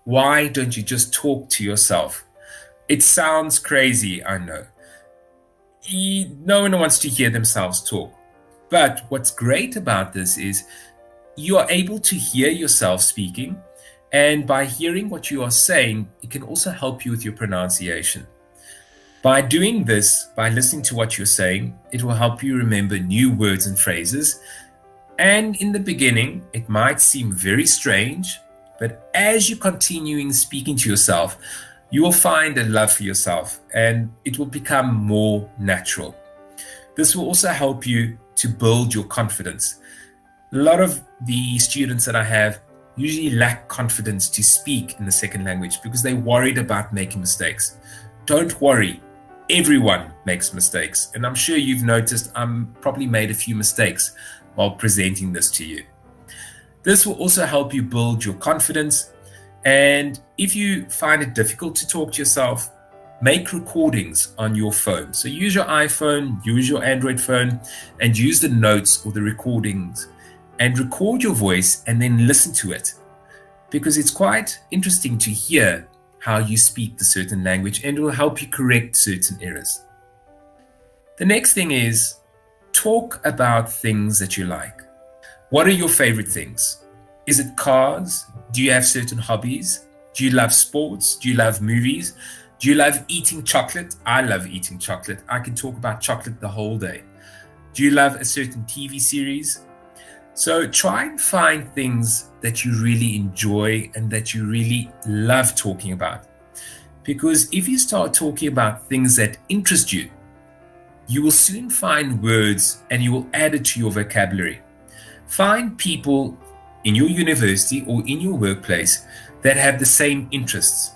why don't you just talk to yourself? It sounds crazy, I know. No one wants to hear themselves talk. But what's great about this is you are able to hear yourself speaking, and by hearing what you are saying, it can also help you with your pronunciation. By doing this, by listening to what you're saying, it will help you remember new words and phrases. And in the beginning, it might seem very strange, but as you're continuing speaking to yourself, you will find a love for yourself and it will become more natural. This will also help you to build your confidence. A lot of the students that I have usually lack confidence to speak in the second language because they're worried about making mistakes. Don't worry. Everyone makes mistakes, and I'm sure you've noticed I'm probably made a few mistakes while presenting this to you. This will also help you build your confidence, and if you find it difficult to talk to yourself, make recordings on your phone. So use your iPhone, use your Android phone, and use the notes or the recordings and record your voice and then listen to it, because it's quite interesting to hear how you speak the certain language, and it will help you correct certain errors. The next thing is talk about things that you like. What are your favorite things? Is it cars? Do you have certain hobbies? Do you love sports? Do you love movies? Do you love eating chocolate? I love eating chocolate. I can talk about chocolate the whole day. Do you love a certain TV series? So try and find things that you really enjoy and that you really love talking about. Because if you start talking about things that interest you, you will soon find words and you will add it to your vocabulary. Find people in your university or in your workplace that have the same interests.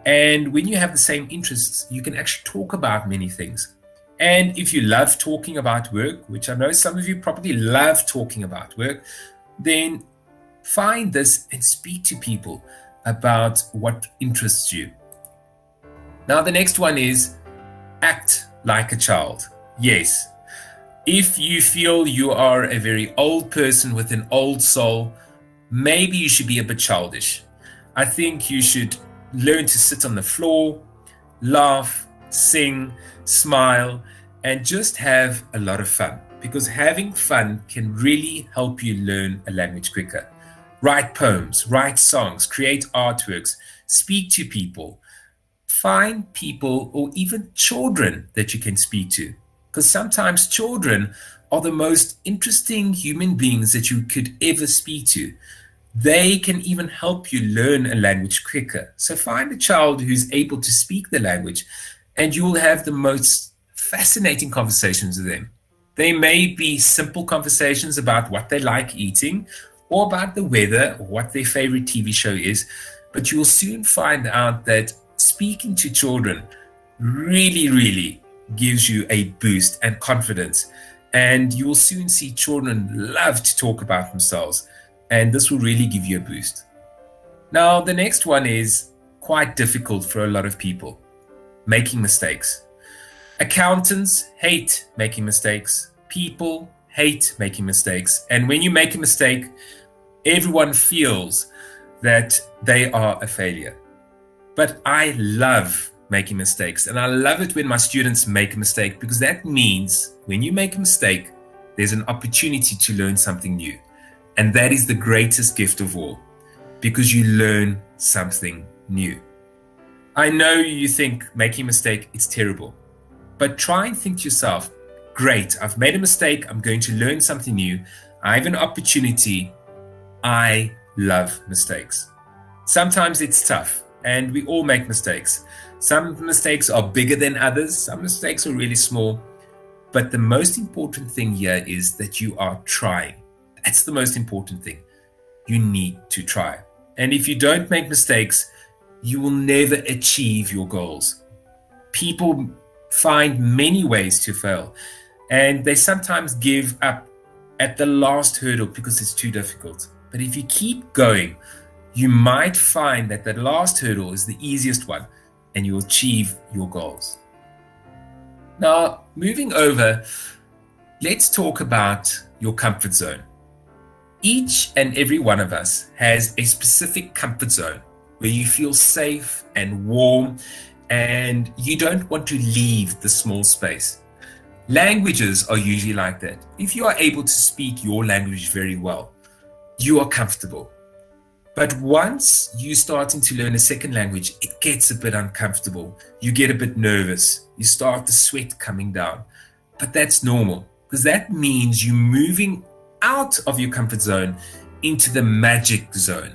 And when you have the same interests, you can actually talk about many things. And if you love talking about work, which I know some of you probably love talking about work, then find this and speak to people about what interests you. Now, the next one is act like a child. Yes, if you feel you are a very old person with an old soul, maybe you should be a bit childish. I think you should learn to sit on the floor, laugh, sing, smile, and just have a lot of fun, because having fun can really help you learn a language quicker. Write poems, write songs, create artworks, speak to people, find people or even children that you can speak to, because sometimes children are the most interesting human beings that you could ever speak to. They can even help you learn a language quicker. So find a child who's able to speak the language, and you will have the most fascinating conversations with them. They may be simple conversations about what they like eating, or about the weather, or what their favorite TV show is, but you will soon find out that speaking to children really gives you a boost and confidence, and you will soon see children love to talk about themselves, and this will really give you a boost. Now, the next one is quite difficult for a lot of people: making mistakes. Accountants hate making mistakes. People hate making mistakes. And when you make a mistake, everyone feels that they are a failure. But I love making mistakes, and I love it when my students make a mistake, because that means when you make a mistake, there's an opportunity to learn something new. And that is the greatest gift of all, because you learn something new. I know you think making a mistake is terrible, but try and think to yourself, great, I've made a mistake, I'm going to learn something new, I have an opportunity. I love mistakes. Sometimes it's tough, and we all make mistakes. Some mistakes are bigger than others, some mistakes are really small, but the most important thing here is that you are trying. That's the most important thing. You need to try. And if you don't make mistakes, you will never achieve your goals. People find many ways to fail, and they sometimes give up at the last hurdle because it's too difficult. But if you keep going, you might find that the last hurdle is the easiest one, and you'll achieve your goals. Now, moving over, let's talk about your comfort zone. Each and every one of us has a specific comfort zone where you feel safe and warm, and you don't want to leave the small space. Languages are usually like that. If you are able to speak your language very well, you are comfortable. But once you're starting to learn a second language, it gets a bit uncomfortable. You get a bit nervous. You start the sweat coming down. But that's normal, because that means you're moving out of your comfort zone into the magic zone.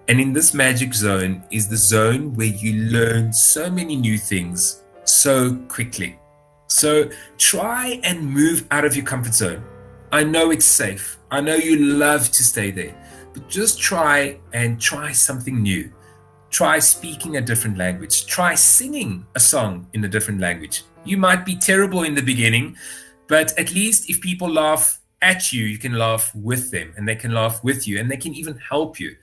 And in this magic zone is the zone where you learn so many new things so quickly. So try and move out of your comfort zone. I know it's safe. I know you love to stay there, but just try something new. Try speaking a different language. Try singing a song in a different language. You might be terrible in the beginning, but at least if people laugh at you, you can laugh with them, and they can laugh with you, and they can even help you.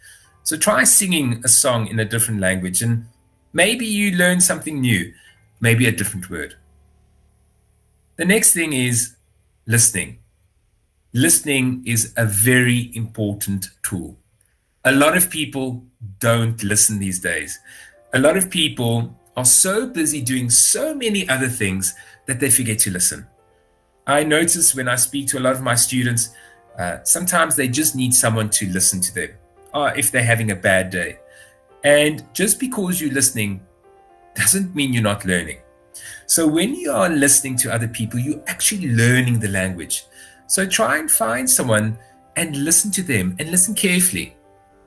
So try singing a song in a different language, and maybe you learn something new, maybe a different word. The next thing is listening. Listening is a very important tool. A lot of people don't listen these days. A lot of people are so busy doing so many other things that they forget to listen. I notice when I speak to a lot of my students, sometimes they just need someone to listen to them, or if they're having a bad day. And just because you're listening doesn't mean you're not learning. So when you are listening to other people, you're actually learning the language. So try and find someone and listen to them, and listen carefully.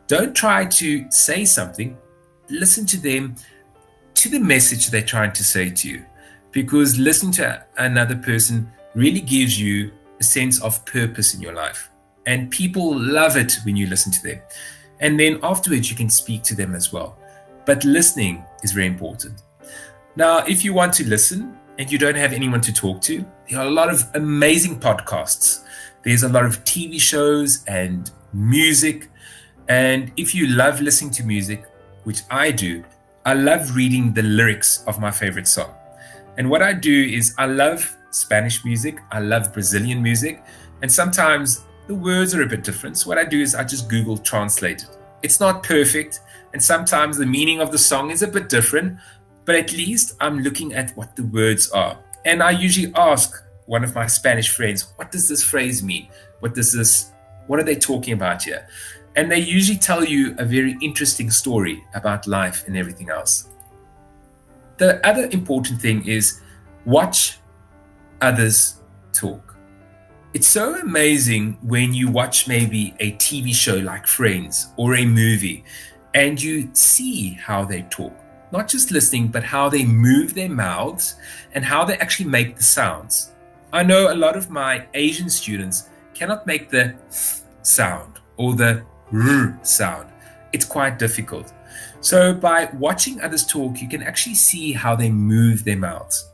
Don't try to say something. Listen to them, to the message they're trying to say to you. Because listening to another person really gives you a sense of purpose in your life. And people love it when you listen to them. And then afterwards, you can speak to them as well. But listening is very important. Now, if you want to listen and you don't have anyone to talk to, there are a lot of amazing podcasts. There's a lot of TV shows and music. And if you love listening to music, which I do, I love reading the lyrics of my favorite song. And what I do is I love Spanish music, I love Brazilian music, and sometimes the words are a bit different. So what I do is I just Google Translate it. It's not perfect, and sometimes the meaning of the song is a bit different, but at least I'm looking at what the words are. And I usually ask one of my Spanish friends, what does this phrase mean? What are they talking about here? And they usually tell you a very interesting story about life and everything else. The other important thing is watch others talk. It's so amazing when you watch maybe a TV show like Friends or a movie, and you see how they talk. Not just listening, but how they move their mouths and how they actually make the sounds. I know a lot of my Asian students cannot make the sound or the r sound. It's quite difficult. So by watching others talk, you can actually see how they move their mouths.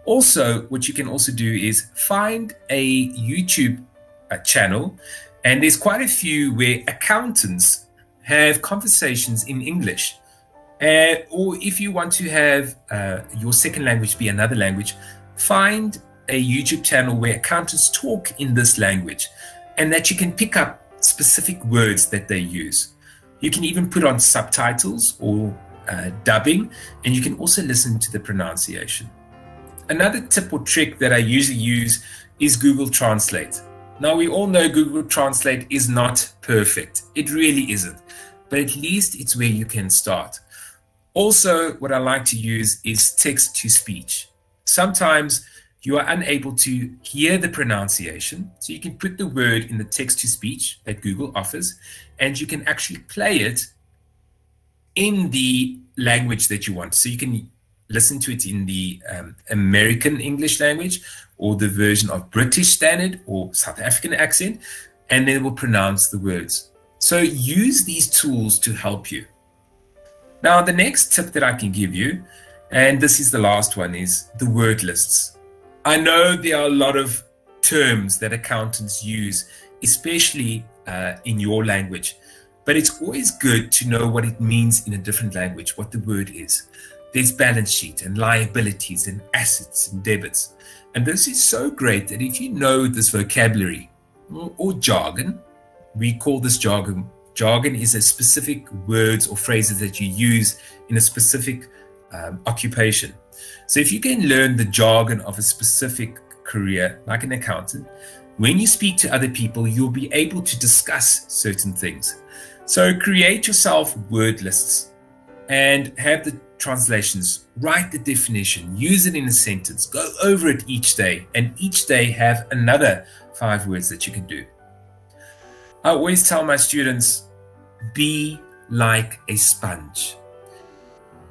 Also, what you can also do is find a YouTube channel, and there's quite a few where accountants have conversations in English. Or if you want to have your second language be another language, find a YouTube channel where accountants talk in this language, and that you can pick up specific words that they use. You can even put on subtitles or dubbing, and you can also listen to the pronunciation. Another tip or trick that I usually use is Google Translate. Now, we all know Google Translate is not perfect. It really isn't. But at least it's where you can start. Also, what I like to use is text-to-speech. Sometimes you are unable to hear the pronunciation, so you can put the word in the text-to-speech that Google offers, and you can actually play it in the language that you want. So you can listen to it in the American English language, or the version of British Standard or South African accent, and then it will pronounce the words. So use these tools to help you. Now, the next tip that I can give you, and this is the last one, is the word lists. I know there are a lot of terms that accountants use, especially in your language, but it's always good to know what it means in a different language, what the word is. There's balance sheet and liabilities and assets and debits. And this is so great that if you know this vocabulary or jargon, we call this jargon. Jargon is a specific words or phrases that you use in a specific occupation. So if you can learn the jargon of a specific career, like an accountant, when you speak to other people, you'll be able to discuss certain things. So create yourself word lists and have the translations, write the definition, use it in a sentence, go over it each day, and each day have another 5 words that you can do. I always tell my students, be like a sponge.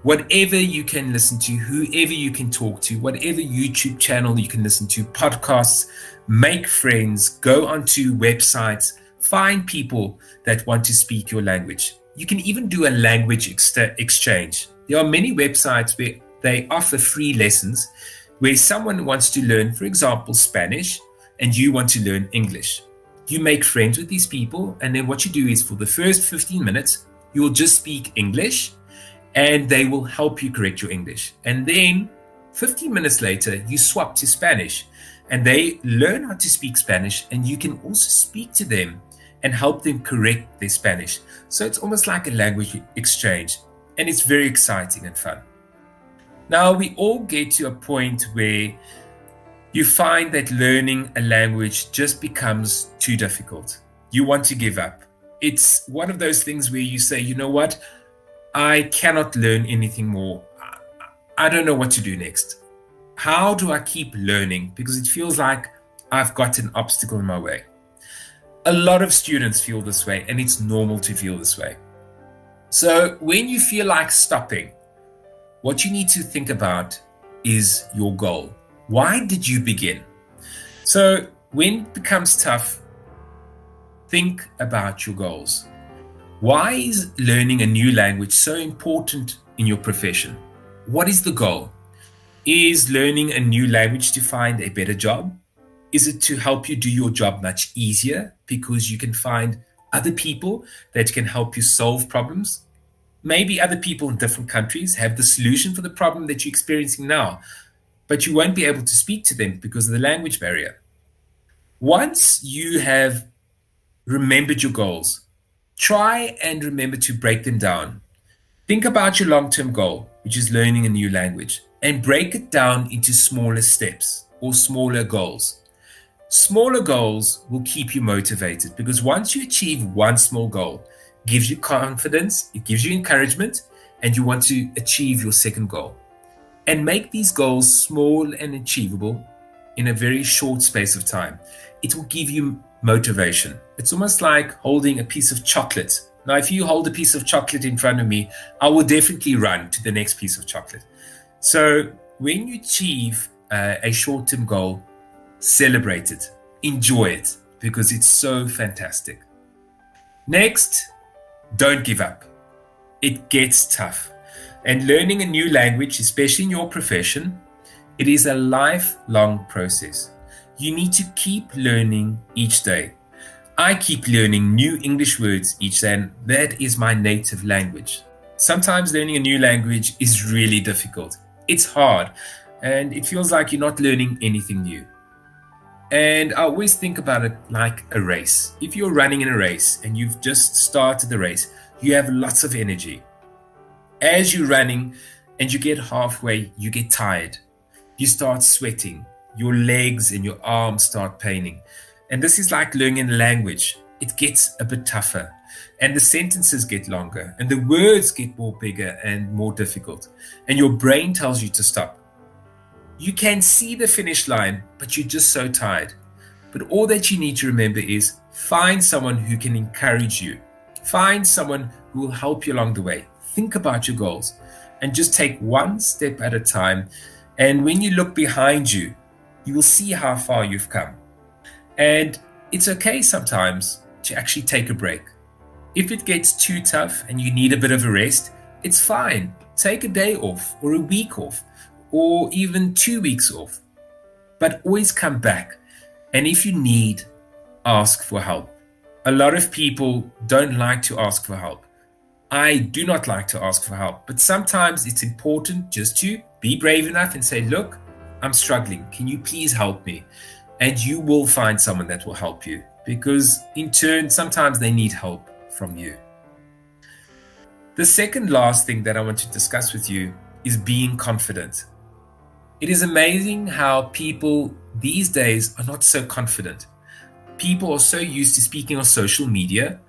Whatever you can listen to, whoever you can talk to, whatever YouTube channel you can listen to, podcasts, make friends, go onto websites, find people that want to speak your language. You can even do a language exchange. There are many websites where they offer free lessons, where someone wants to learn, for example, Spanish, and you want to learn English. You make friends with these people, and then what you do is for the first 15 minutes, you will just speak English, and they will help you correct your English. And then 15 minutes later, you swap to Spanish, and they learn how to speak Spanish, and you can also speak to them and help them correct their Spanish. So it's almost like a language exchange, and it's very exciting and fun. Now, we all get to a point where you find that learning a language just becomes too difficult. You want to give up. It's one of those things where you say, you know what? I cannot learn anything more. I don't know what to do next. How do I keep learning? Because it feels like I've got an obstacle in my way. A lot of students feel this way, and it's normal to feel this way. So when you feel like stopping, what you need to think about is your goal. Why did you begin? So when it becomes tough, think about your goals. Why is learning a new language so important in your profession? What is the goal? Is learning a new language to find a better job? Is it to help you do your job much easier because you can find other people that can help you solve problems? Maybe other people in different countries have the solution for the problem that you're experiencing now, but you won't be able to speak to them because of the language barrier. Once you have remembered your goals, try and remember to break them down. Think about your long-term goal, which is learning a new language, and break it down into smaller steps or smaller goals. Smaller goals will keep you motivated because once you achieve one small goal, it gives you confidence, it gives you encouragement, and you want to achieve your second goal. And make these goals small and achievable in a very short space of time. It will give you motivation. It's almost like holding a piece of chocolate. Now, if you hold a piece of chocolate in front of me, I will definitely run to the next piece of chocolate. So when you achieve a short-term goal, celebrate it, enjoy it, because it's so fantastic. Next, don't give up. It gets tough. And learning a new language, especially in your profession, it is a lifelong process. You need to keep learning each day. I keep learning new English words each day, and that is my native language. Sometimes learning a new language is really difficult. It's hard, and it feels like you're not learning anything new. And I always think about it like a race. If you're running in a race and you've just started the race, you have lots of energy. As you're running and you get halfway, you get tired. You start sweating. Your legs and your arms start paining. And this is like learning a language. It gets a bit tougher. And the sentences get longer. And the words get more bigger and more difficult. And your brain tells you to stop. You can see the finish line, but you're just so tired. But all that you need to remember is find someone who can encourage you. Find someone who will help you along the way. Think about your goals and just take one step at a time. And when you look behind you, you will see how far you've come. And it's okay sometimes to actually take a break. If it gets too tough and you need a bit of a rest, it's fine. Take a day off or a week off or even 2 weeks off. But always come back. And if you need, ask for help. A lot of people don't like to ask for help. I do not like to ask for help, but sometimes it's important just to be brave enough and say, look, I'm struggling. Can you please help me? And you will find someone that will help you because in turn, sometimes they need help from you. The second last thing that I want to discuss with you is being confident. It is amazing how people these days are not so confident. People are so used to speaking on social media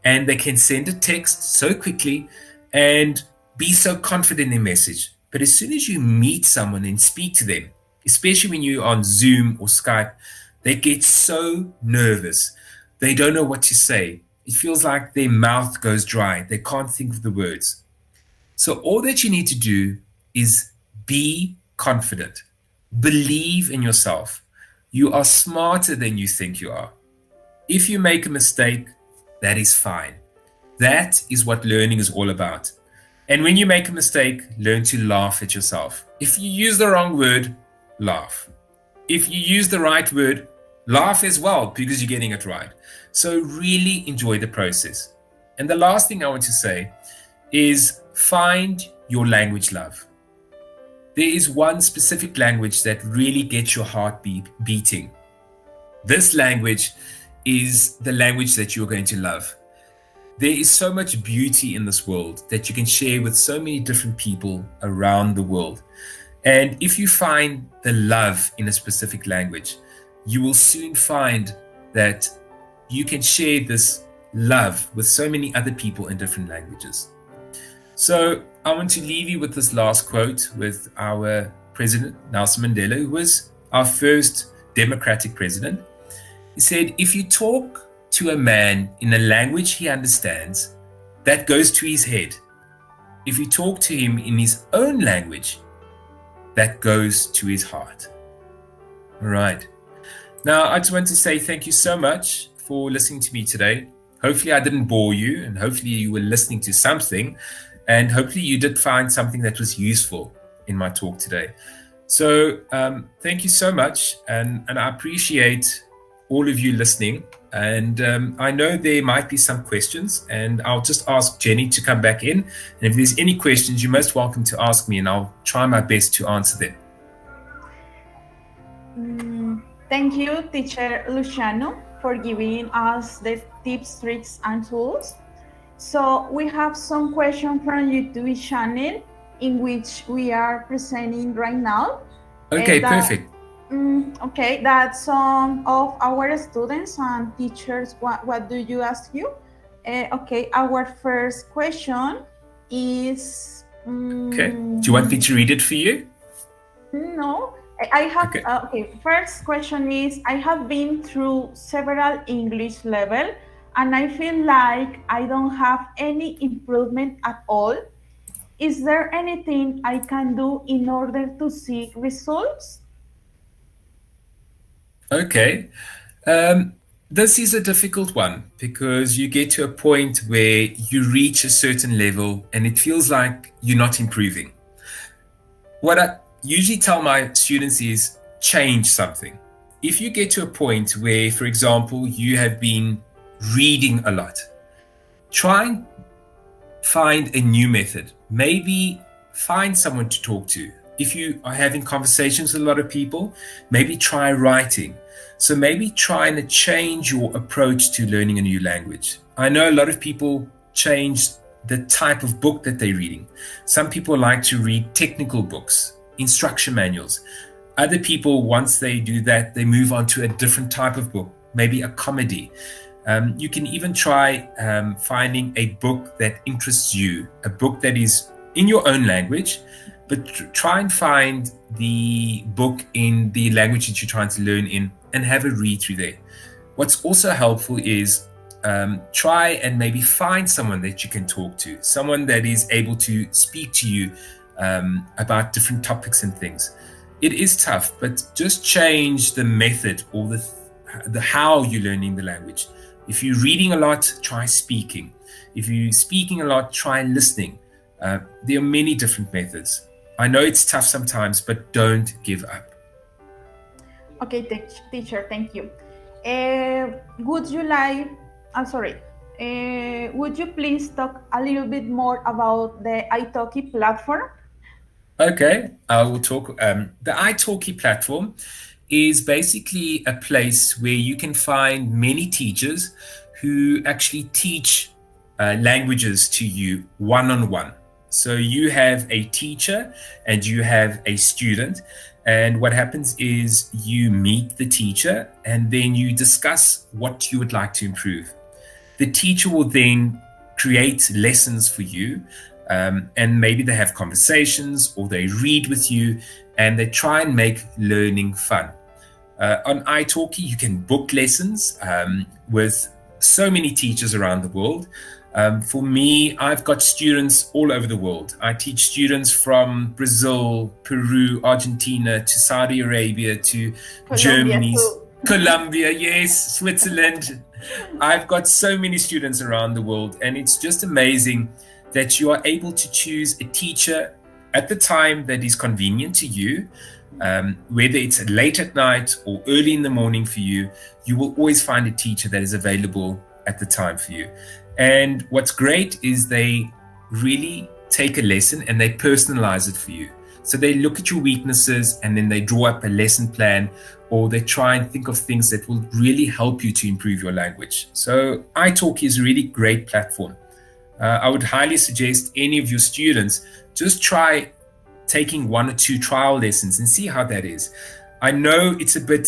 and they can send a text so quickly and be so confident in their message. But as soon as you meet someone and speak to them, especially when you're on Zoom or Skype, they get so nervous. They don't know what to say. It feels like their mouth goes dry. They can't think of the words. So all that you need to do is be confident. Believe in yourself. You are smarter than you think you are. If you make a mistake, that is fine. That is what learning is all about. And when you make a mistake, learn to laugh at yourself. If you use the wrong word, laugh. If you use the right word, laugh as well because you're getting it right. So really enjoy the process. And the last thing I want to say is find your language love. There is one specific language that really gets your heart beating. This language is the language that you're going to love. There is so much beauty in this world that you can share with so many different people around the world. And if you find the love in a specific language, you will soon find that you can share this love with so many other people in different languages. So I want to leave you with this last quote with our president, Nelson Mandela, who was our first democratic president. He said, if you talk to a man in a language he understands, that goes to his head. If you talk to him in his own language, that goes to his heart. All right. Now, I just want to say thank you so much for listening to me today. Hopefully I didn't bore you, and hopefully you were listening to something, and hopefully you did find something that was useful in my talk today. So thank you so much, and I appreciate all of you listening. And I know there might be some questions, and I'll just ask Jenny to come back in. And if there's any questions, you're most welcome to ask me, and I'll try my best to answer them. Thank you, Teacher Luciano, for giving us the tips, tricks, and tools. So we have some questions from YouTube channel in which we are presenting right now. Okay, perfect. Okay, that some of our students and teachers, what do you ask you? Okay, our first question is... okay, do you want me to read it for you? No, I have, okay, first question is, I have been through several English level and I feel like I don't have any improvement at all. Is there anything I can do in order to see results? Okay, this is a difficult one because you get to a point where you reach a certain level and it feels like you're not improving. What I usually tell my students is change something. If you get to a point where, for example, you have been reading a lot, try and find a new method. Maybe find someone to talk to. If you are having conversations with a lot of people, maybe try writing. So maybe try and change your approach to learning a new language. I know a lot of people change the type of book that they're reading. Some people like to read technical books, instruction manuals. Other people, once they do that, they move on to a different type of book, maybe a comedy. You can even try finding a book that interests you, a book that is in your own language, but try and find the book in the language that you're trying to learn in and have a read through there. What's also helpful is try and maybe find someone that you can talk to, someone that is able to speak to you about different topics and things. It is tough, but just change the method or the how you're learning the language. If you're reading a lot, try speaking. If you're speaking a lot, try listening. There are many different methods. I know it's tough sometimes, but don't give up. Okay, teacher, thank you. Would you please talk a little bit more about the italki platform? Okay, I will talk. The italki platform is basically a place where you can find many teachers who actually teach languages to you one-on-one. So you have a teacher and you have a student, and what happens is you meet the teacher and then you discuss what you would like to improve. The teacher will then create lessons for you, and maybe they have conversations or they read with you and they try and make learning fun. On italki, you can book lessons with so many teachers around the world. For me, I've got students all over the world. I teach students from Brazil, Peru, Argentina, to Saudi Arabia, to Germany, Colombia, yes, Switzerland. I've got so many students around the world, and it's just amazing that you are able to choose a teacher at the time that is convenient to you. Whether it's late at night or early in the morning for you, you will always find a teacher that is available at the time for you. And what's great is they really take a lesson and they personalize it for you. So they look at your weaknesses and then they draw up a lesson plan, or they try and think of things that will really help you to improve your language. So italki is a really great platform. I would highly suggest any of your students just try taking 1 or 2 trial lessons and see how that is. I know it's a bit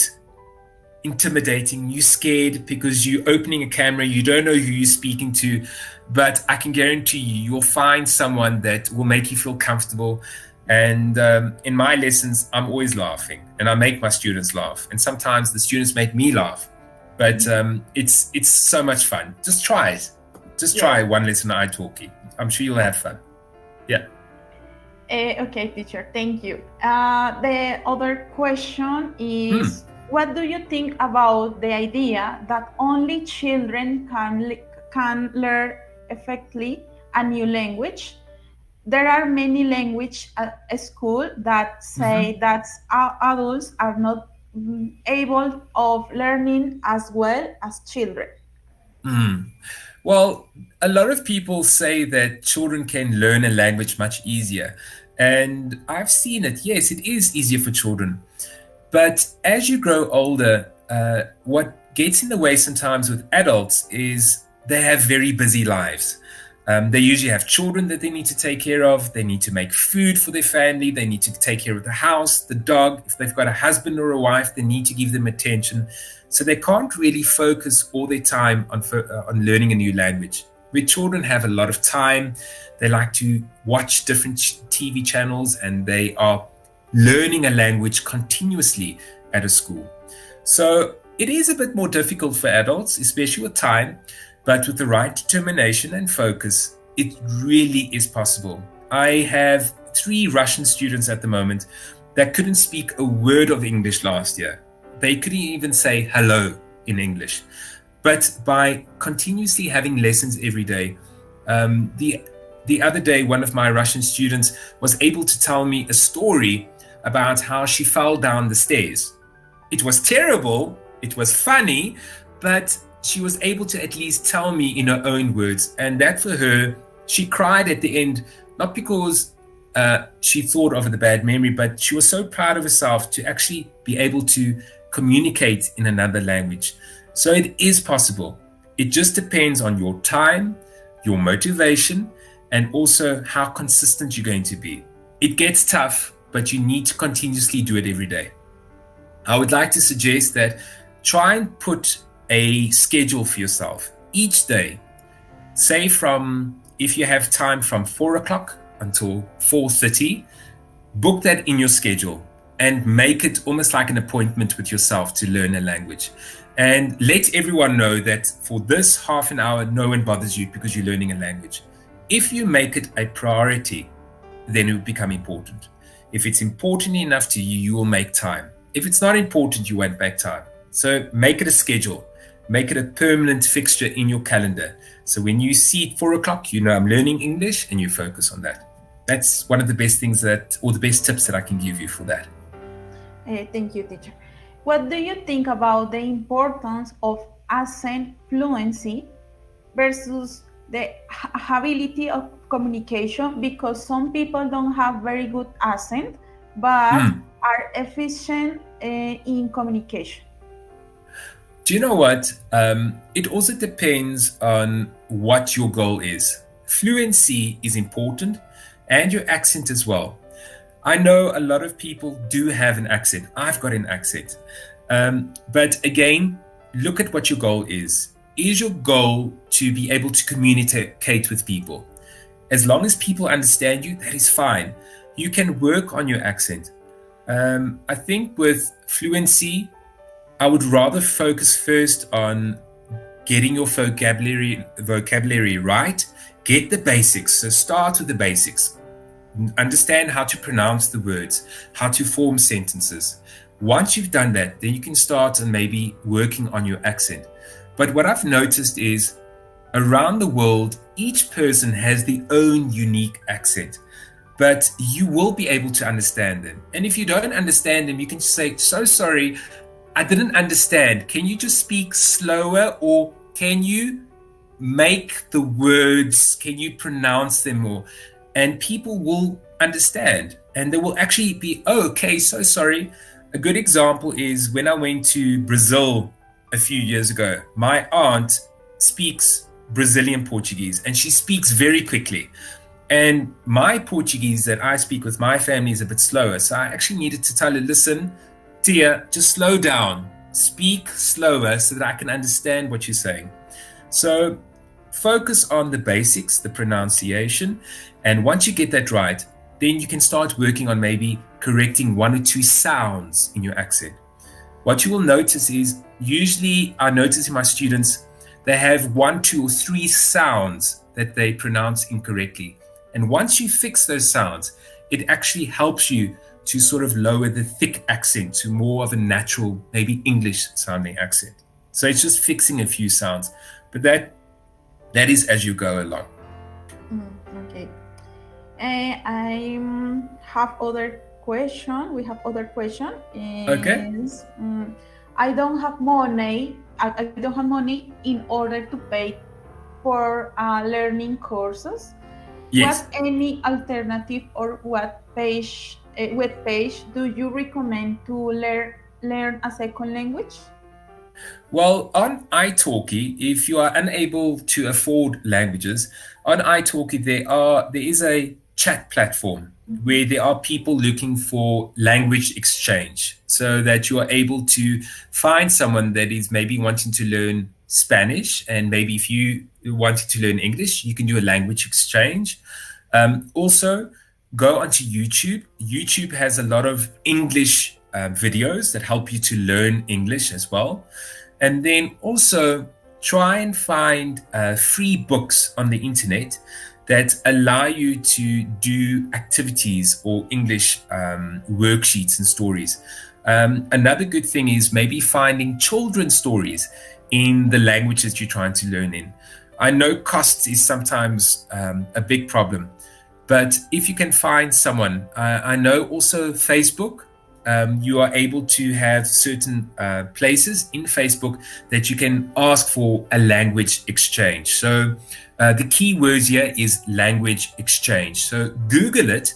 intimidating, you're scared because you're opening a camera, you don't know who you're speaking to, but I can guarantee you'll find someone that will make you feel comfortable. And in my lessons, I'm always laughing and I make my students laugh. And sometimes the students make me laugh, but it's so much fun. Just try it. Just try one lesson on italki. I'm sure you'll have fun. Yeah. Okay, teacher, thank you. The other question is, what do you think about the idea that only children can learn effectively a new language? There are many languages at school that say that adults are not able of learning as well as children. Well, a lot of people say that children can learn a language much easier. And I've seen it. Yes, it is easier for children. But as you grow older, what gets in the way sometimes with adults is they have very busy lives. They usually have children that they need to take care of. They need to make food for their family. They need to take care of the house, the dog. If they've got a husband or a wife, they need to give them attention. So they can't really focus all their time on learning a new language. Where children have a lot of time, they like to watch different TV channels and they are learning a language continuously at a school. So it is a bit more difficult for adults, especially with time, but with the right determination and focus, it really is possible. I have 3 Russian students at the moment that couldn't speak a word of English last year. They couldn't even say hello in English. But by continuously having lessons every day, the other day, one of my Russian students was able to tell me a story about how she fell down the stairs. It was terrible, it was funny, but she was able to at least tell me in her own words. And that for her, she cried at the end, not because she thought of the bad memory, but she was so proud of herself to actually be able to communicate in another language. So it is possible. It just depends on your time, your motivation, and also how consistent you're going to be. It gets tough, but you need to continuously do it every day. I would like to suggest that try and put a schedule for yourself each day. Say if you have time from 4 o'clock until 4:30, book that in your schedule and make it almost like an appointment with yourself to learn a language. And let everyone know that for this half an hour, no one bothers you because you're learning a language. If you make it a priority, then it will become important. If it's important enough to you, you will make time. If it's not important, you won't make time. So make it a schedule. Make it a permanent fixture in your calendar. So when you see 4 o'clock, you know I'm learning English and you focus on that. That's one of the best things or the best tips that I can give you for that. Thank you, teacher. What do you think about the importance of accent fluency versus the ability of communication? Because some people don't have very good accent, but are efficient in communication. Do you know what? It also depends on what your goal is. Fluency is important and your accent as well. I know a lot of people do have an accent. I've got an accent. But again, look at what your goal is. Is your goal to be able to communicate with people? As long as people understand you, that is fine. You can work on your accent. I think with fluency, I would rather focus first on getting your vocabulary right. Get the basics. So start with the basics. Understand how to pronounce the words, how to form sentences. Once you've done that, then you can start on maybe working on your accent. But what I've noticed is around the world, each person has their own unique accent. but you will be able to understand them. And if you don't understand them, you can just say, so sorry, I didn't understand. Can you just speak slower, or can you make the words, can you pronounce them more? And people will understand, and they will actually be, oh, okay, so sorry. A good example is when I went to Brazil a few years ago. My aunt speaks Brazilian Portuguese, and she speaks very quickly. And my Portuguese that I speak with my family is a bit slower. So I actually needed to tell her, listen, Tia, just slow down, speak slower so that I can understand what you're saying. So focus on the basics, the pronunciation. And once you get that right, then you can start working on maybe correcting 1 or 2 sounds in your accent. What you will notice is, usually I notice in my students, they have 1, 2, or 3 sounds that they pronounce incorrectly. And once you fix those sounds, it actually helps you to sort of lower the thick accent to more of a natural, maybe English sounding accent. So it's just fixing a few sounds, but that is as you go along. Okay. I have other question. We have other question. Okay. I don't have money. I don't have money in order to pay for learning courses. Yes. What any alternative or what page, web page do you recommend to learn a second language? Well, on italki, if you are unable to afford languages, on italki there is a chat platform where there are people looking for language exchange, so that you are able to find someone that is maybe wanting to learn Spanish, and maybe if you wanted to learn English, you can do a language exchange. Also, go onto YouTube. YouTube has a lot of English videos that help you to learn English as well. And then also try and find free books on the internet that allow you to do activities or English worksheets and stories. Another good thing is maybe finding children's stories in the language that you're trying to learn in. I know cost is sometimes a big problem, but if you can find someone, I know also Facebook, you are able to have certain places in Facebook that you can ask for a language exchange. So the key words here is language exchange. So Google it,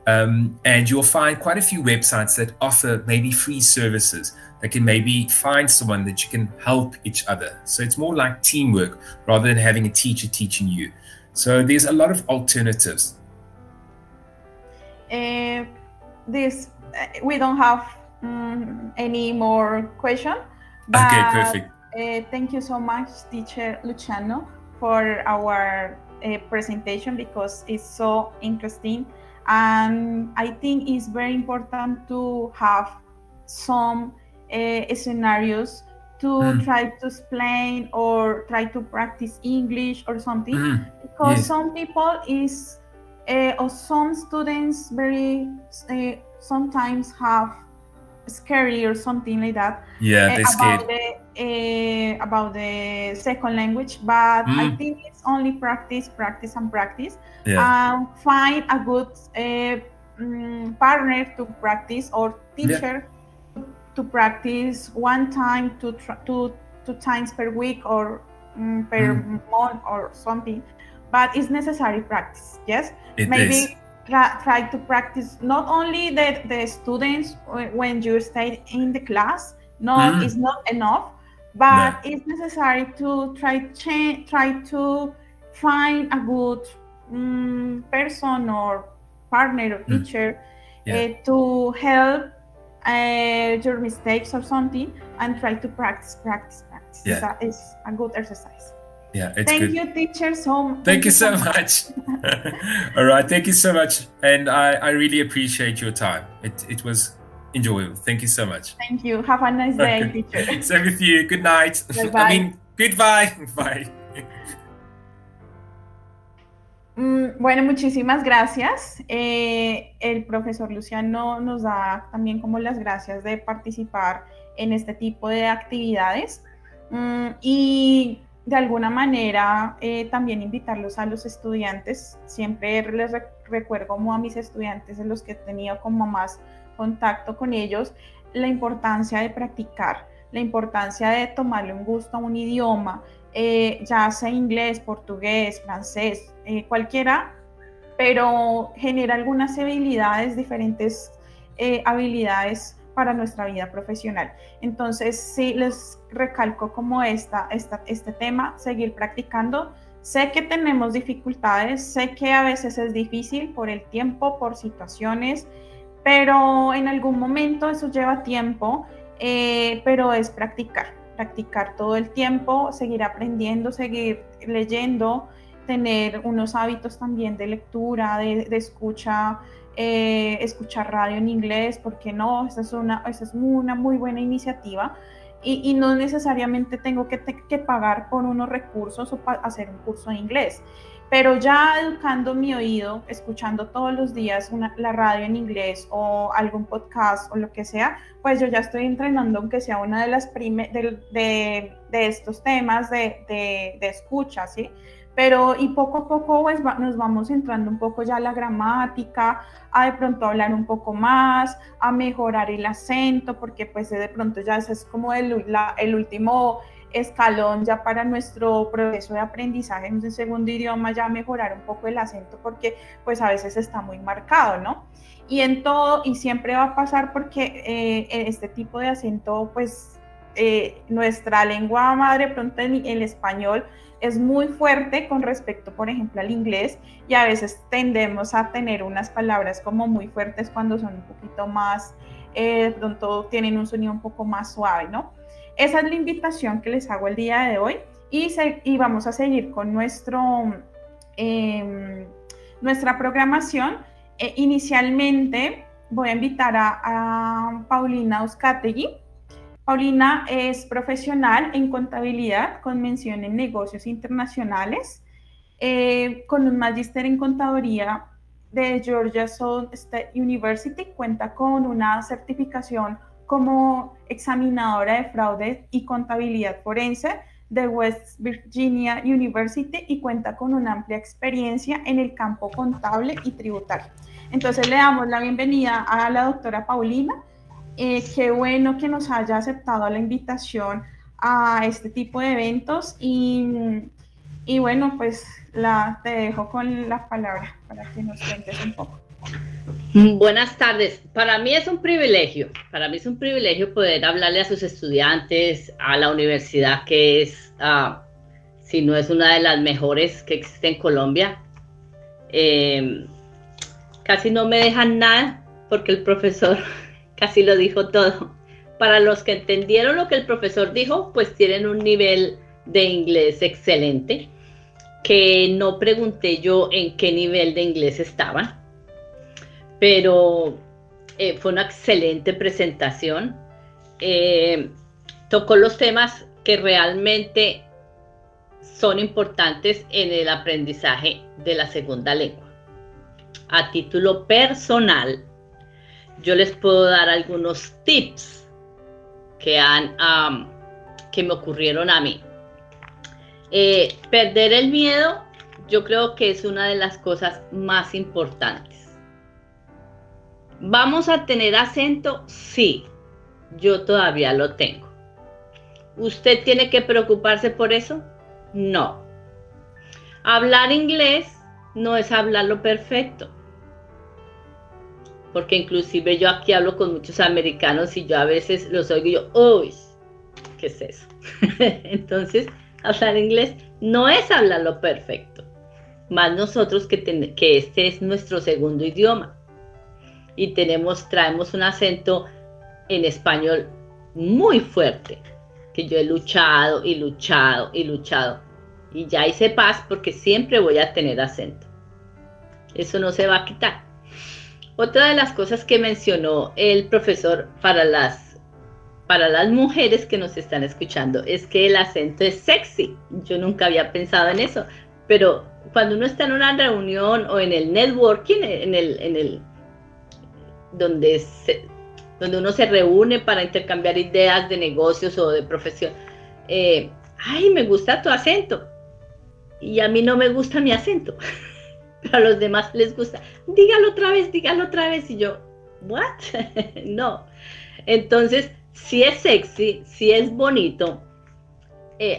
and you'll find quite a few websites that offer maybe free services that can maybe find someone that you can help each other. So it's more like teamwork rather than having a teacher teaching you. So there's a lot of alternatives. We don't have any more question. But, okay, perfect. Thank you so much, teacher Luciano, for our presentation, because it's so interesting. And I think it's very important to have some scenarios to try to explain or try to practice English or something, because yes. some people is or some students very sometimes have scary or something like that. Yeah, they're scared about the second language, but I think it's only practice, yeah. Find a good partner to practice, or teacher to practice 1 time to 2 times per week or per month or something. But it's necessary practice. Yes, maybe try to practice not only the students when you stay in the class. No, it's not enough, but it's necessary to try to find a good person or partner or teacher to help your mistakes or something, and try to practice. Yeah. That is a good exercise. Yeah, it's Thank good. you, teacher. Thank you so much. All right, thank you so much, and I really appreciate your time. It was enjoyable. Thank you so much. Thank you. Have a nice day, teacher. Same with you. Good night. Bye-bye. I mean, goodbye. Bye. Bueno, muchísimas gracias. El profesor Luciano nos da también como las gracias de participar en este tipo de actividades. Y de alguna manera también invitarlos a los estudiantes. Siempre les recuerdo como a mis estudiantes, en los que he tenido como más contacto con ellos, la importancia de practicar, la importancia de tomarle un gusto a un idioma, ya sea inglés, portugués, francés, cualquiera, pero genera algunas habilidades, diferentes habilidades para nuestra vida profesional. Entonces, sí les recalco como este tema, seguir practicando. Sé que tenemos dificultades, sé que a veces es difícil por el tiempo, por situaciones, pero en algún momento eso lleva tiempo, pero es practicar todo el tiempo, seguir aprendiendo, seguir leyendo, tener unos hábitos también de lectura, de escucha, escuchar radio en inglés, ¿por qué no? Esta es una muy buena iniciativa, y no necesariamente tengo que pagar por unos recursos o hacer un curso de inglés, pero ya educando mi oído, escuchando todos los días la radio en inglés o algún podcast o lo que sea, pues yo ya estoy entrenando, aunque sea una de las de estos temas de escucha, ¿sí? Pero y poco a poco pues, nos vamos entrando un poco ya a la gramática, a de pronto hablar un poco más, a mejorar el acento, porque pues de pronto ya ese es como el último escalón ya para nuestro proceso de aprendizaje en un segundo idioma, ya mejorar un poco el acento, porque pues a veces está muy marcado, ¿no? Y en todo, y siempre va a pasar, porque este tipo de acento, pues nuestra lengua madre, pronto el español, es muy fuerte con respecto, por ejemplo, al inglés, y a veces tendemos a tener unas palabras como muy fuertes cuando son un poquito más, de pronto tienen un sonido un poco más suave, ¿no? Esa es la invitación que les hago el día de hoy, y vamos a seguir con nuestra programación. Inicialmente voy a invitar a Paulina Uzcategui. Paulina es profesional en contabilidad con mención en negocios internacionales, con un magíster en contaduría de Georgia Southern State University. Cuenta con una certificación como examinadora de fraude y contabilidad forense de West Virginia University, y cuenta con una amplia experiencia en el campo contable y tributario. Entonces le damos la bienvenida a la doctora Paulina. Qué bueno que nos haya aceptado la invitación a este tipo de eventos, y bueno, pues te dejo con la palabra para que nos cuentes un poco. Buenas tardes. Para mí es un privilegio poder hablarle a sus estudiantes, a la universidad, que es, si no es una de las mejores que existe en Colombia. Casi no me dejan nada porque el profesor casi lo dijo todo. Para los que entendieron lo que el profesor dijo, pues tienen un nivel de inglés excelente, que no pregunté yo en qué nivel de inglés estaban, pero fue una excelente presentación. Tocó los temas que realmente son importantes en el aprendizaje de la segunda lengua. A título personal, yo les puedo dar algunos tips que me ocurrieron a mí. Perder el miedo, yo creo que es una de las cosas más importantes. ¿Vamos a tener acento? Sí, yo todavía lo tengo. ¿Usted tiene que preocuparse por eso? No. Hablar inglés no es hablarlo perfecto, porque inclusive yo aquí hablo con muchos americanos y yo a veces los oigo y yo, uy, ¿qué es eso? Entonces, hablar inglés no es hablarlo perfecto, más nosotros que este es nuestro segundo idioma y traemos un acento en español muy fuerte, que yo he luchado y luchado y luchado, y ya hice paz porque siempre voy a tener acento. Eso no se va a quitar. Otra de las cosas que mencionó el profesor para las mujeres que nos están escuchando es que el acento es sexy. Yo nunca había pensado en eso, pero cuando uno está en una reunión o en el networking, donde uno se reúne para intercambiar ideas de negocios o de profesión, ay, me gusta tu acento. Y a mí no me gusta mi acento. Pero a los demás les gusta. Dígalo otra vez. Y yo, ¿what? No. Entonces, sí es sexy, sí es bonito.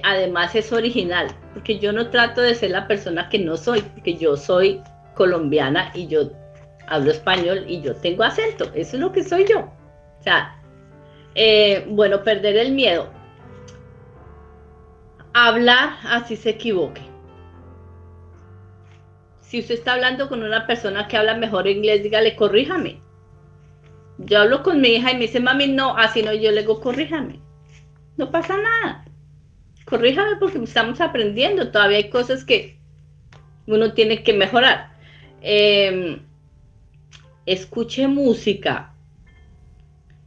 Además es original. Porque yo no trato de ser la persona que no soy. Porque yo soy colombiana y yo hablo español y yo tengo acento. Eso es lo que soy yo. O sea, bueno, perder el miedo. Hablar así se equivoque. Si usted está hablando con una persona que habla mejor inglés, dígale, corríjame. Yo hablo con mi hija y me dice, mami, no, así no, yo le digo, corríjame. No pasa nada. Corríjame porque estamos aprendiendo. Todavía hay cosas que uno tiene que mejorar. Escuche música.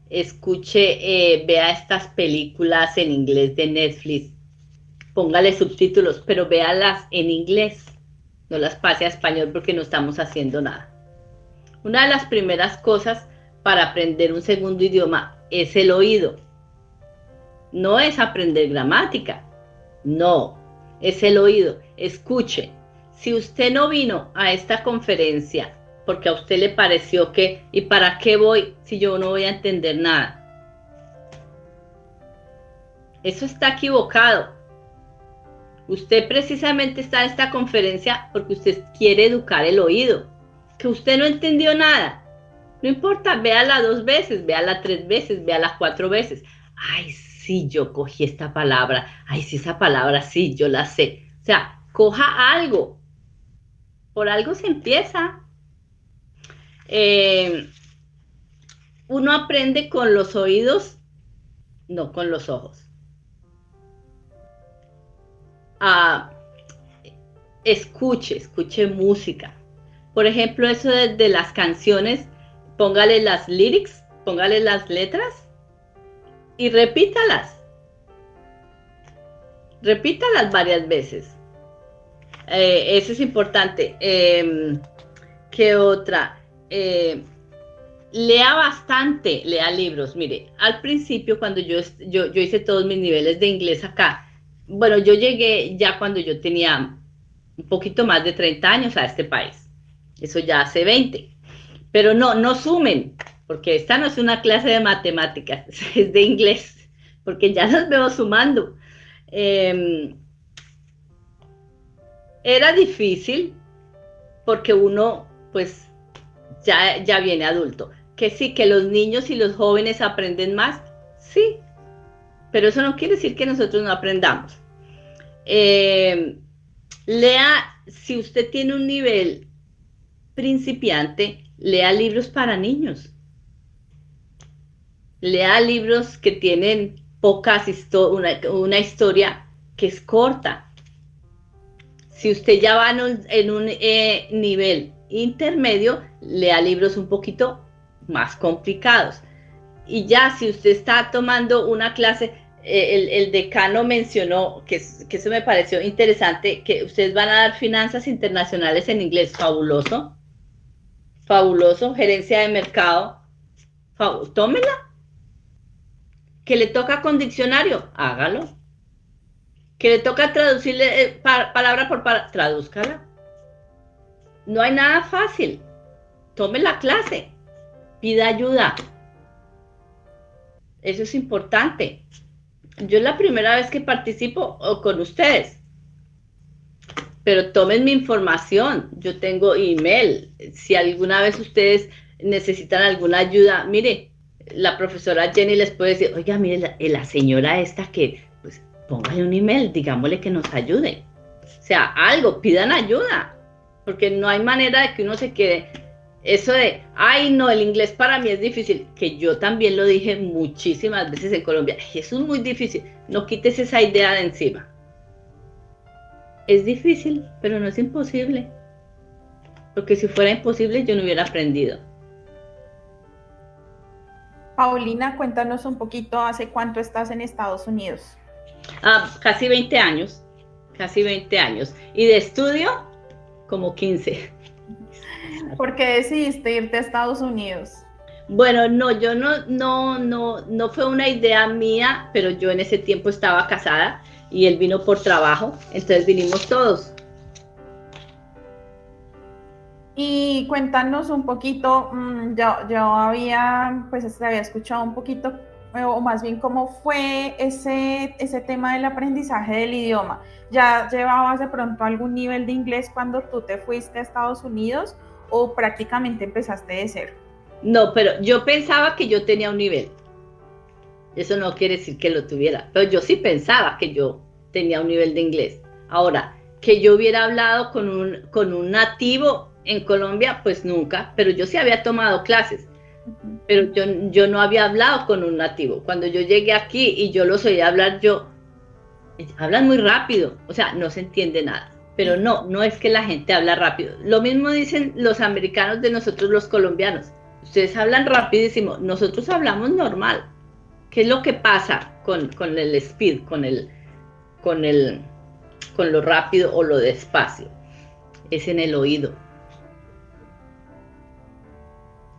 Vea estas películas en inglés de Netflix. Póngale subtítulos, pero véalas en inglés. No las pase a español porque no estamos haciendo nada. Una de las primeras cosas para aprender un segundo idioma es el oído. No es aprender gramática. No, es el oído. Escuche. Si usted no vino a esta conferencia porque a usted le pareció que, ¿y para qué voy si yo no voy a entender nada? Eso está equivocado. Usted precisamente está en esta conferencia porque usted quiere educar el oído. Que usted no entendió nada. No importa, véala 2 veces, véala 3 veces, véala 4 veces. Ay, sí, yo cogí esta palabra. Ay, sí, esa palabra, sí, yo la sé. O sea, coja algo. Por algo se empieza. Uno aprende con los oídos, no con los ojos. Escuche música. Por ejemplo, eso de las canciones, póngale las lyrics, póngale las letras y repítalas. Repítalas varias veces. Eso es importante. ¿Qué otra? Lea bastante, lea libros. Mire, al principio cuando yo hice todos mis niveles de inglés acá, bueno, yo llegué ya cuando yo tenía un poquito más de 30 años a este país. Eso ya hace 20. Pero no sumen, porque esta no es una clase de matemáticas, es de inglés, porque ya los veo sumando. Era difícil porque uno, pues, ya viene adulto. Que sí, que los niños y los jóvenes aprenden más, sí. Pero eso no quiere decir que nosotros no aprendamos. Lea, si usted tiene un nivel principiante, lea libros para niños. Lea libros que tienen una historia que es corta. Si usted ya va en un nivel intermedio, lea libros un poquito más complicados. Y ya si usted está tomando una clase, el decano mencionó, que eso me pareció interesante, que ustedes van a dar finanzas internacionales en inglés. Fabuloso, fabuloso, gerencia de mercado, tómela. Que le toca con diccionario, hágalo. Que le toca traducirle palabra por palabra, tradúzcala. No hay nada fácil. Tome la clase, pida ayuda. Eso es importante. Yo es la primera vez que participo con ustedes. Pero tomen mi información. Yo tengo email. Si alguna vez ustedes necesitan alguna ayuda, mire, la profesora Jenny les puede decir, oiga, mire, la señora esta que, pues, póngale un email, digámosle que nos ayude. O sea, algo, pidan ayuda. Porque no hay manera de que uno se quede. Eso de, ay no, el inglés para mí es difícil, que yo también lo dije muchísimas veces en Colombia, eso es muy difícil, no quites esa idea de encima. Es difícil, pero no es imposible, porque si fuera imposible yo no hubiera aprendido. Paulina, cuéntanos un poquito, ¿hace cuánto estás en Estados Unidos? Casi 20 años, y de estudio, como 15. ¿Por qué decidiste irte a Estados Unidos? Bueno, no, yo no fue una idea mía, pero yo en ese tiempo estaba casada y él vino por trabajo, entonces vinimos todos. Y cuéntanos un poquito, yo había, pues había escuchado un poquito, o más bien cómo fue ese tema del aprendizaje del idioma. ¿Ya llevabas de pronto algún nivel de inglés cuando tú te fuiste a Estados Unidos o prácticamente empezaste de cero? No, pero yo pensaba que yo tenía un nivel. Eso no quiere decir que lo tuviera, pero yo sí pensaba que yo tenía un nivel de inglés. Ahora, que yo hubiera hablado con un nativo en Colombia, pues nunca, pero yo sí había tomado clases, pero yo no había hablado con un nativo. Cuando yo llegué aquí y yo los oía hablar, hablan muy rápido, o sea, no se entiende nada. Pero no es que la gente habla rápido. Lo mismo dicen los americanos de nosotros los colombianos. Ustedes hablan rapidísimo, nosotros hablamos normal. ¿Qué es lo que pasa con el speed, con lo rápido o lo despacio? Es en el oído.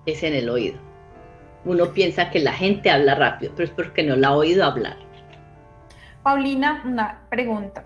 Es en el oído. Uno piensa que la gente habla rápido, pero es porque no la ha oído hablar. Paulina, una pregunta.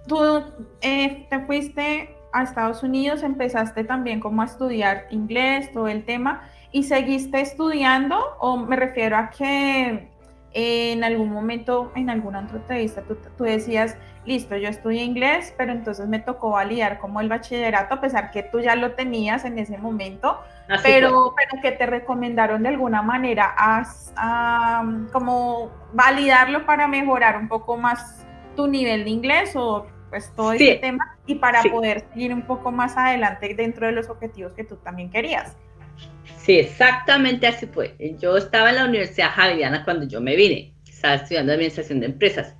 Tú te fuiste a Estados Unidos, empezaste también como a estudiar inglés, todo el tema, y seguiste estudiando, o me refiero a que en algún momento, en alguna otra entrevista, tú decías, listo, yo estudié inglés, pero entonces me tocó validar como el bachillerato, a pesar que tú ya lo tenías en ese momento, pero que te recomendaron de alguna manera a como validarlo para mejorar un poco más tu nivel de inglés o pues todo este tema y para poder seguir un poco más adelante dentro de los objetivos que tú también querías. Sí, exactamente así fue. Yo estaba en la Universidad Javeriana cuando yo me vine, estaba estudiando Administración de Empresas.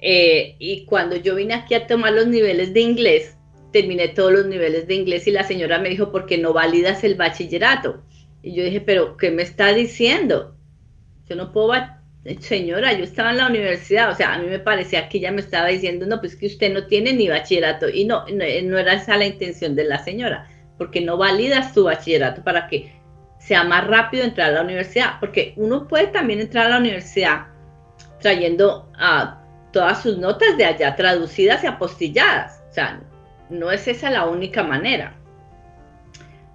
Y cuando yo vine aquí a tomar los niveles de inglés, terminé todos los niveles de inglés y la señora me dijo, ¿por qué no validas el bachillerato? Y yo dije, ¿pero qué me está diciendo? Yo no puedo, señora, yo estaba en la universidad, o sea, a mí me parecía que ella me estaba diciendo, no, pues que usted no tiene ni bachillerato, y no era esa la intención de la señora, porque no validas tu bachillerato para que sea más rápido entrar a la universidad, porque uno puede también entrar a la universidad trayendo todas sus notas de allá traducidas y apostilladas, o sea, no es esa la única manera.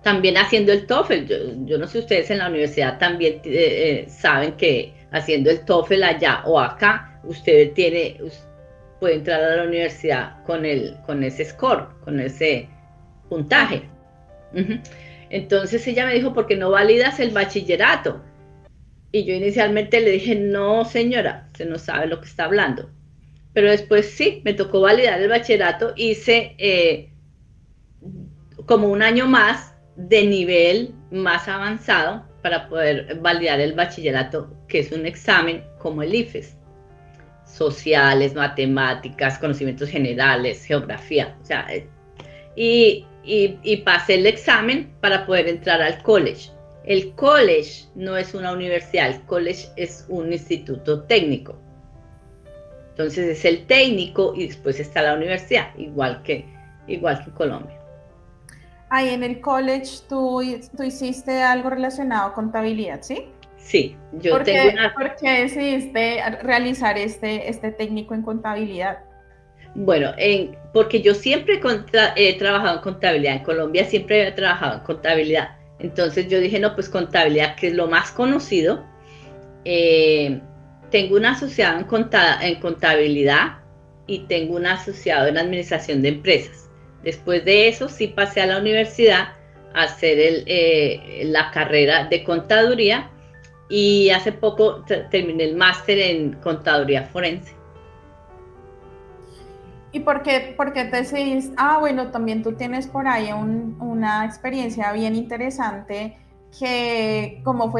También haciendo el TOEFL, yo no sé, ustedes en la universidad también saben que haciendo el TOEFL allá o acá, usted puede entrar a la universidad con ese score, con ese puntaje. Entonces ella me dijo, ¿por qué no validas el bachillerato? Y yo inicialmente le dije, no señora, usted no sabe lo que está hablando. Pero después sí, me tocó validar el bachillerato, hice como un año más de nivel más avanzado para poder validar el bachillerato, que es un examen como el IFES. Sociales, matemáticas, conocimientos generales, geografía, o sea, y pasé el examen para poder entrar al college. El college no es una universidad, el college es un instituto técnico. Entonces es el técnico y después está la universidad, igual que Colombia. Ahí en el college tú hiciste algo relacionado a contabilidad, ¿sí? Sí, ¿Por qué decidiste realizar este técnico en contabilidad? Bueno, porque yo siempre he trabajado en contabilidad, en Colombia siempre he trabajado en contabilidad. Entonces yo dije, no, pues contabilidad, que es lo más conocido. Tengo un asociado en contabilidad y tengo un asociado en administración de empresas. Después de eso sí pasé a la universidad a hacer la carrera de contaduría y hace poco terminé el máster en contaduría forense. ¿Y por qué te decidiste? Bueno, también tú tienes por ahí una experiencia bien interesante que cómo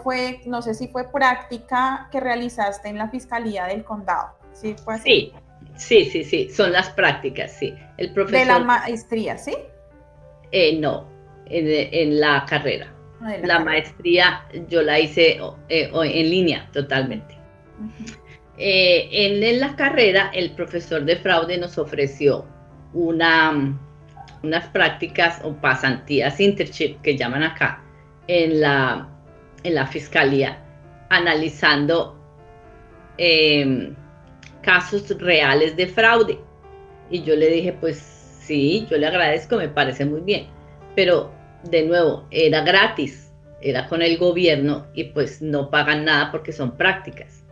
fue, no sé si fue práctica que realizaste en la Fiscalía del Condado. ¿Sí fue así? Sí, son las prácticas, sí. El profesor, ¿de la maestría, sí? No, en la carrera. La maestría yo la hice en línea totalmente. En la carrera, el profesor de fraude nos ofreció unas prácticas o pasantías, internship, que llaman acá, en la fiscalía analizando casos reales de fraude. Y yo le dije, pues sí, yo le agradezco, me parece muy bien. Pero, de nuevo, era gratis, era con el gobierno y pues no pagan nada porque son prácticas.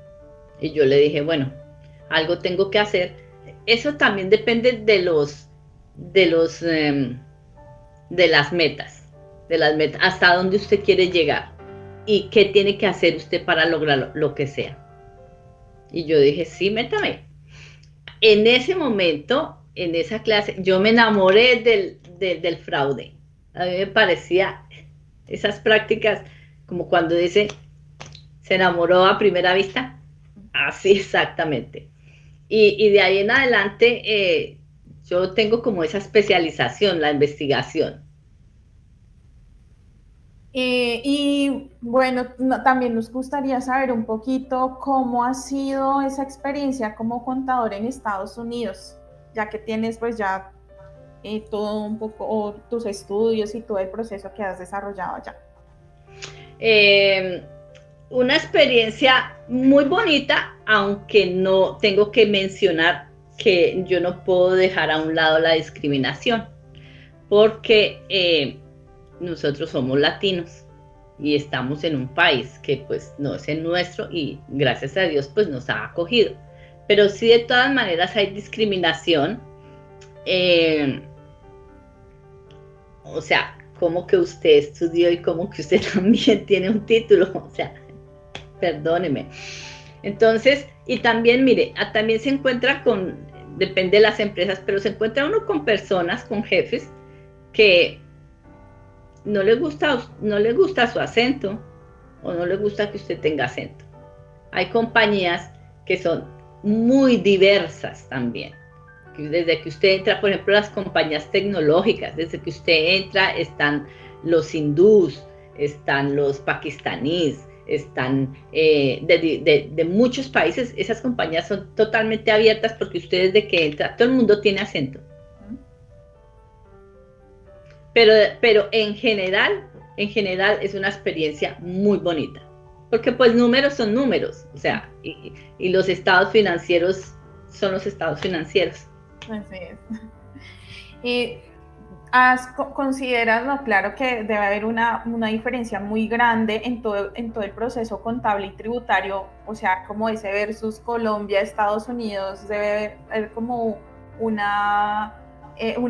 Y yo le dije, bueno, algo tengo que hacer. Eso también depende de las metas, hasta dónde usted quiere llegar y qué tiene que hacer usted para lograr lo que sea. Y yo dije, sí, métame. En ese momento, en esa clase, yo me enamoré del fraude. A mí me parecía esas prácticas como cuando dice, se enamoró a primera vista. Así exactamente. Y de ahí en adelante, yo tengo como esa especialización, la investigación. Y bueno, también nos gustaría saber un poquito cómo ha sido esa experiencia como contador en Estados Unidos, ya que tienes pues ya todo un poco, tus estudios y todo el proceso que has desarrollado allá. Una experiencia muy bonita, aunque no tengo que mencionar que yo no puedo dejar a un lado la discriminación, porque nosotros somos latinos y estamos en un país que pues no es el nuestro y gracias a Dios pues nos ha acogido. Pero sí, de todas maneras hay discriminación. O sea, como que usted estudió y como que usted también tiene un título, o sea, perdóneme. Entonces, y también, mire, también se encuentra depende de las empresas, pero se encuentra uno con personas, con jefes, que no le gusta su acento, o no le gusta que usted tenga acento. Hay compañías que son muy diversas también. Desde que usted entra, por ejemplo, las compañías tecnológicas, desde que usted entra están los hindús, están los pakistaníes, están de muchos países. Esas compañías son totalmente abiertas porque usted desde que entra, todo el mundo tiene acento. Pero en general es una experiencia muy bonita, porque pues números son números, o sea, y los estados financieros son los estados financieros. Así es. Y consideras, no, claro que debe haber una diferencia muy grande en todo el proceso contable y tributario, o sea, como ese versus Colombia, Estados Unidos, debe haber como una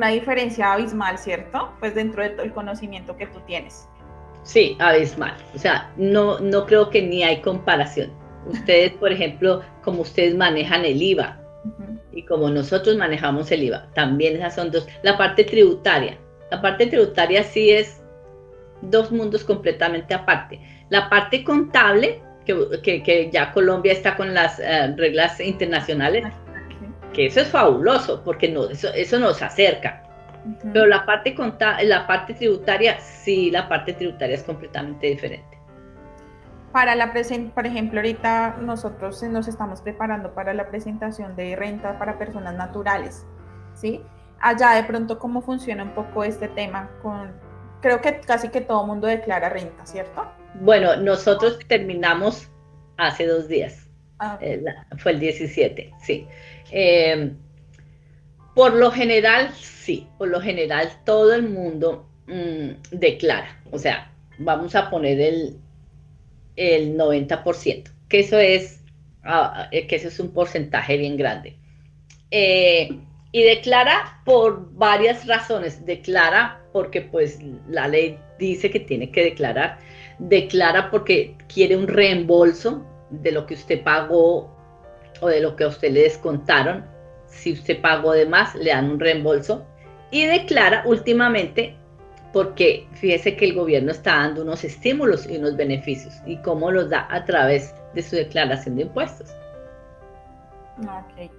diferencia abismal, ¿cierto? Pues dentro de todo el conocimiento que tú tienes. Sí, abismal. O sea, no creo que ni hay comparación. Ustedes, por ejemplo, como ustedes manejan el IVA y como nosotros manejamos el IVA, también esas son dos. La parte tributaria sí es dos mundos completamente aparte. La parte contable, que ya Colombia está con las reglas internacionales, que eso es fabuloso, porque eso nos acerca. Pero la parte tributaria, sí, la parte tributaria es completamente diferente. Por ejemplo, ahorita nosotros nos estamos preparando para la presentación de renta para personas naturales, ¿sí? Allá de pronto, ¿cómo funciona un poco este tema? Creo que casi que todo mundo declara renta, ¿cierto? Bueno, nosotros terminamos hace 2 días. Fue el 17, sí. Por lo general, sí, por lo general todo el mundo declara, o sea, vamos a poner el 90%, que eso es un porcentaje bien grande. Y declara por varias razones. Declara porque pues la ley dice que tiene que declarar. Declara porque quiere un reembolso de lo que usted pagó o de lo que a usted le descontaron. Si usted pagó de más, le dan un reembolso. Y declara últimamente porque fíjese que el gobierno está dando unos estímulos y unos beneficios. ¿Y cómo los da? A través de su declaración de impuestos. Ok.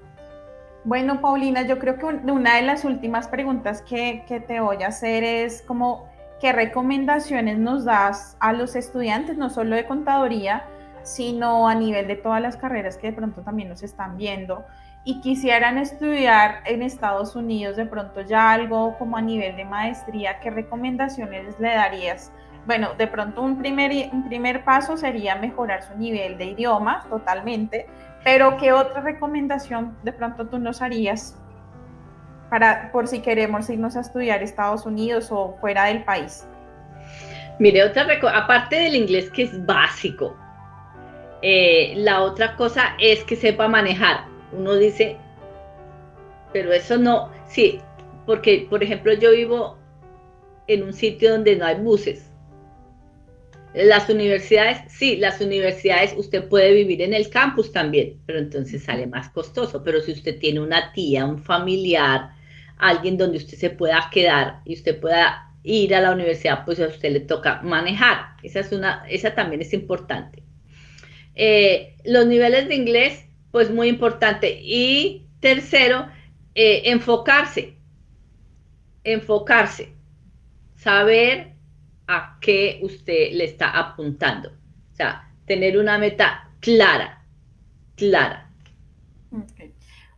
Bueno, Paulina, yo creo que una de las últimas preguntas que te voy a hacer es como, ¿qué recomendaciones nos das a los estudiantes, no solo de contaduría, sino a nivel de todas las carreras que de pronto también nos están viendo y quisieran estudiar en Estados Unidos de pronto ya algo como a nivel de maestría? ¿Qué recomendaciones le darías bueno, de pronto un primer paso sería mejorar su nivel de idioma totalmente, pero ¿qué otra recomendación de pronto tú nos harías por si queremos irnos a estudiar a Estados Unidos o fuera del país? Mire, aparte del inglés, que es básico, la otra cosa es que sepa manejar. Uno dice, pero eso no, sí, porque por ejemplo yo vivo en un sitio donde no hay buses. Las universidades, sí, las universidades usted puede vivir en el campus también, pero entonces sale más costoso. Pero si usted tiene una tía, un familiar, alguien donde usted se pueda quedar y usted pueda ir a la universidad, pues a usted le toca manejar. Esa también es importante. Los niveles de inglés, pues muy importante. Y tercero, enfocarse, saber a qué usted le está apuntando. O sea, tener una meta clara. Okay.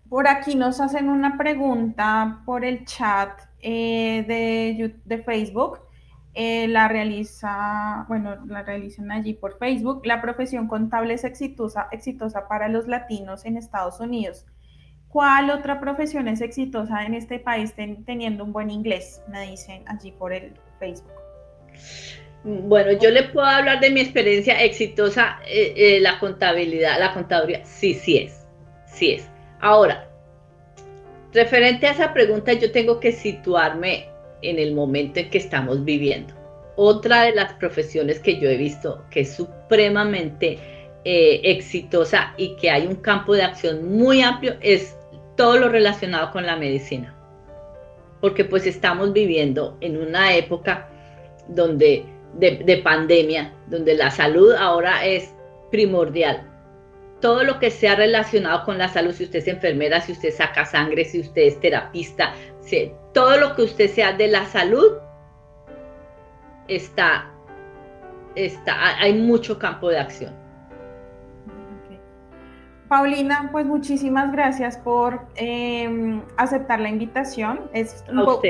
Por aquí nos hacen una pregunta por el chat de Facebook. La realizan allí por Facebook. La profesión contable es exitosa para los latinos en Estados Unidos. ¿Cuál otra profesión es exitosa en este país teniendo un buen inglés? Me dicen allí por el Facebook. Bueno, yo le puedo hablar de mi experiencia exitosa, la contabilidad, sí es. Ahora, referente a esa pregunta, yo tengo que situarme en el momento en que estamos viviendo. Otra de las profesiones que yo he visto que es supremamente exitosa y que hay un campo de acción muy amplio es todo lo relacionado con la medicina. Porque pues estamos viviendo en una época donde de pandemia, donde la salud ahora es primordial. Todo lo que sea relacionado con la salud, si usted es enfermera, si usted saca sangre, si usted es terapista, todo lo que usted sea de la salud, hay mucho campo de acción. Okay. Paulina, pues muchísimas gracias por aceptar la invitación. Es un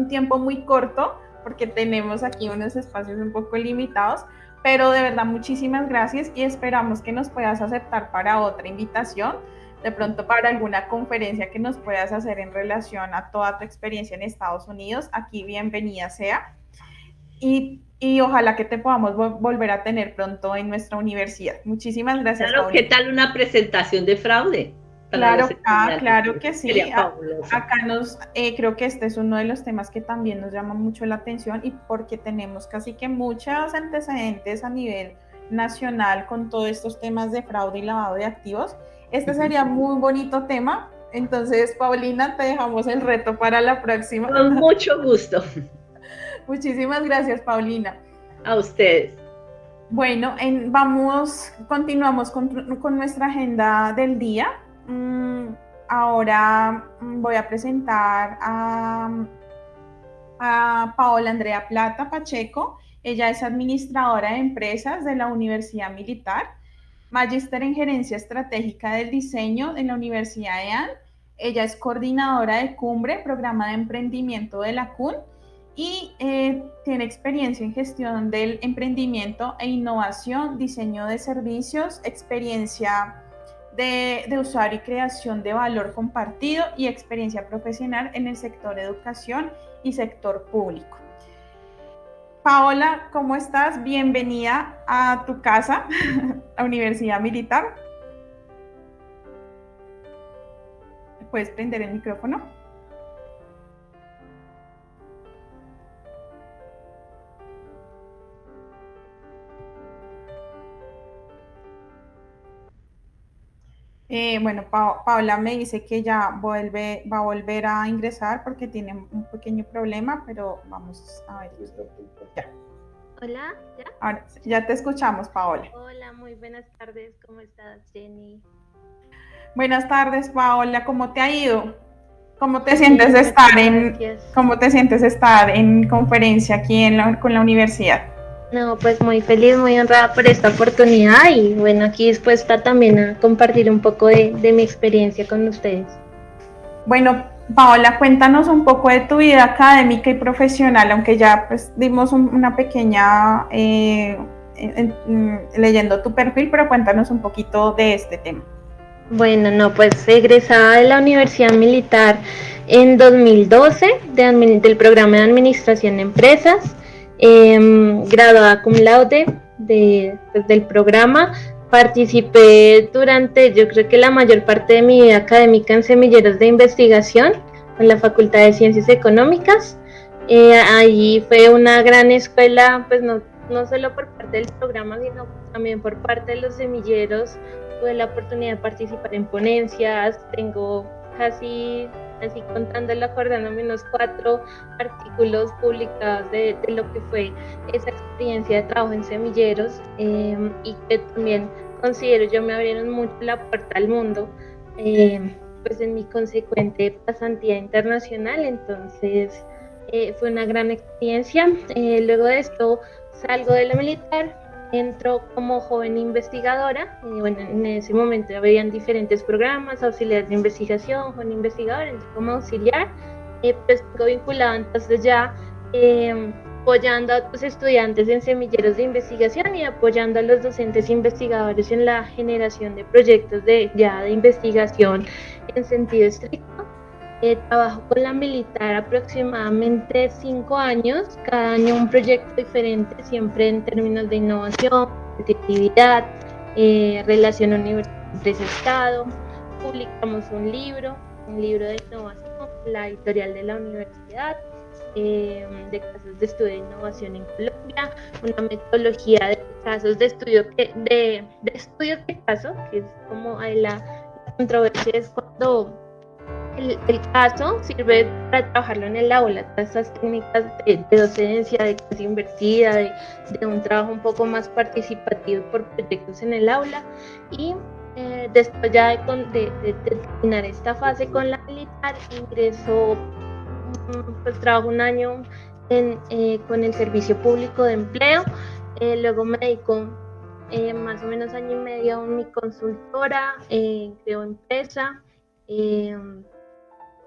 tiempo muy corto, porque tenemos aquí unos espacios un poco limitados, pero de verdad muchísimas gracias y esperamos que nos puedas aceptar para otra invitación, de pronto para alguna conferencia que nos puedas hacer en relación a toda tu experiencia en Estados Unidos. Aquí bienvenida sea y ojalá que te podamos volver a tener pronto en nuestra universidad. Muchísimas gracias. Claro, Paulina. ¿Qué tal una presentación de fraude? Claro, claro que sí. Acá creo que este es uno de los temas que también nos llama mucho la atención y porque tenemos casi que muchos antecedentes a nivel nacional con todos estos temas de fraude y lavado de activos. Este sería muy bonito tema. Entonces, Paulina, te dejamos el reto para la próxima. Con mucho gusto. Muchísimas gracias, Paulina. A ustedes. Bueno, continuamos con nuestra agenda del día. Ahora voy a presentar a Paola Andrea Plata Pacheco. Ella es administradora de empresas de la Universidad Militar, magíster en gerencia estratégica del diseño en la Universidad de U.M.N.G. Ella es coordinadora de Cumbre, programa de emprendimiento de la CUN, y tiene experiencia en gestión del emprendimiento e innovación, diseño de servicios, experiencia de usuario y creación de valor compartido y experiencia profesional en el sector educación y sector público. Paola, ¿cómo estás? Bienvenida a tu casa, la Universidad Militar. ¿Puedes prender el micrófono? Bueno, Paola me dice que ya va a volver a ingresar porque tiene un pequeño problema, pero vamos a ver. Ya. Hola, ¿ya? Ahora ya te escuchamos, Paola. Hola, muy buenas tardes. ¿Cómo estás, Jenny? Buenas tardes, Paola. ¿Cómo te ha ido? ¿Cómo te sientes de estar en conferencia aquí con la universidad? No, pues muy feliz, muy honrada por esta oportunidad y bueno, aquí dispuesta también a compartir un poco de mi experiencia con ustedes. Bueno, Paola, cuéntanos un poco de tu vida académica y profesional, aunque ya pues dimos una pequeña leyendo tu perfil, pero cuéntanos un poquito de este tema. Bueno, no, pues egresada de la Universidad Militar en 2012 del programa de Administración de Empresas, graduada cum laude del programa. Participé durante, yo creo que la mayor parte de mi vida académica en semilleros de investigación en la Facultad de Ciencias Económicas. Allí fue una gran escuela, pues no solo por parte del programa, sino también por parte de los semilleros. Tuve la oportunidad de participar en ponencias, tengo casi contándolo, acordándome, unos 4 artículos publicados de lo que fue esa experiencia de trabajo en semilleros, y que también considero yo me abrieron mucho la puerta al mundo, pues en mi consecuente pasantía internacional. Entonces fue una gran experiencia. Luego de esto salgo de la militar, entro como joven investigadora. Bueno, en ese momento habían diferentes programas, auxiliar de investigación, joven investigador, entré como auxiliar, pues estoy vinculada entonces ya apoyando a otros estudiantes en semilleros de investigación y apoyando a los docentes investigadores en la generación de proyectos de investigación en sentido estricto. Trabajo con la militar aproximadamente 5 años, cada año un proyecto diferente, siempre en términos de innovación, competitividad, relación universidad-empresa-estado. Publicamos un libro de innovación, la editorial de la universidad, de casos de estudio de innovación en Colombia, una metodología de casos de estudio de estudios de caso, que es como la controversia es cuando el caso sirve para trabajarlo en el aula, todas esas técnicas de docencia, de clase invertida, de un trabajo un poco más participativo por proyectos en el aula. Y después ya de terminar esta fase con la militar, ingreso, pues trabajo un año con el Servicio Público de Empleo, luego me dedico más o menos año y medio a mi consultora, creo empresa,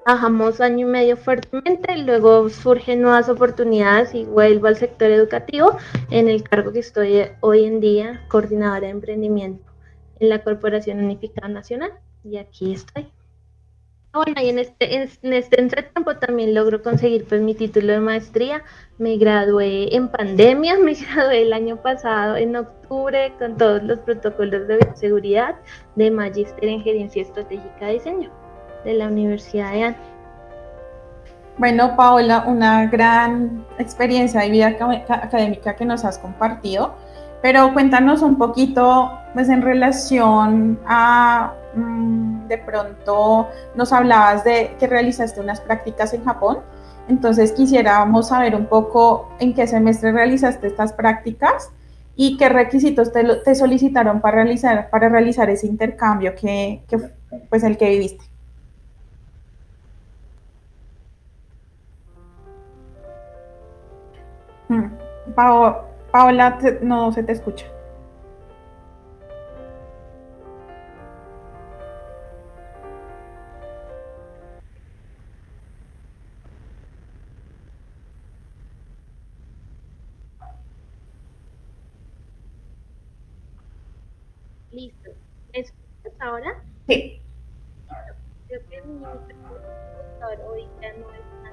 trabajamos año y medio fuertemente, luego surgen nuevas oportunidades y vuelvo al sector educativo en el cargo que estoy hoy en día, coordinadora de emprendimiento en la Corporación Unificada Nacional, y aquí estoy. Bueno, y en este entretiempo también logro conseguir pues mi título de maestría. Me gradué en pandemia, me gradué el año pasado en octubre con todos los protocolos de bioseguridad de Magíster en Gerencia Estratégica de Diseño de la Universidad de ANE. Bueno, Paola, una gran experiencia de vida académica que nos has compartido, pero cuéntanos un poquito, pues en relación a, de pronto nos hablabas de que realizaste unas prácticas en Japón, entonces quisiéramos saber un poco en qué semestre realizaste estas prácticas y qué requisitos te solicitaron para realizar ese intercambio que pues el que viviste. Paola, no se te escucha. Listo. ¿Me escuchas ahora? Sí. Creo que mi computador hoy ya no está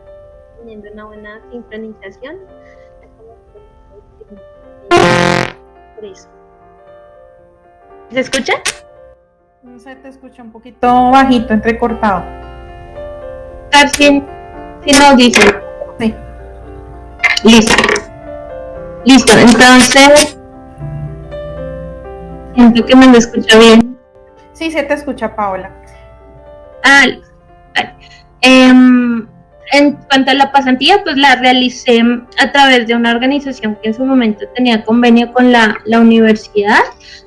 teniendo una buena sincronización. Por eso. ¿Se escucha? Se te escucha un poquito bajito, entrecortado. Casi sin audición. Sí. Listo, entonces siento que me lo escucha bien. Sí, se te escucha, Paola. Vale. En cuanto a la pasantía, pues la realicé a través de una organización que en su momento tenía convenio con la universidad.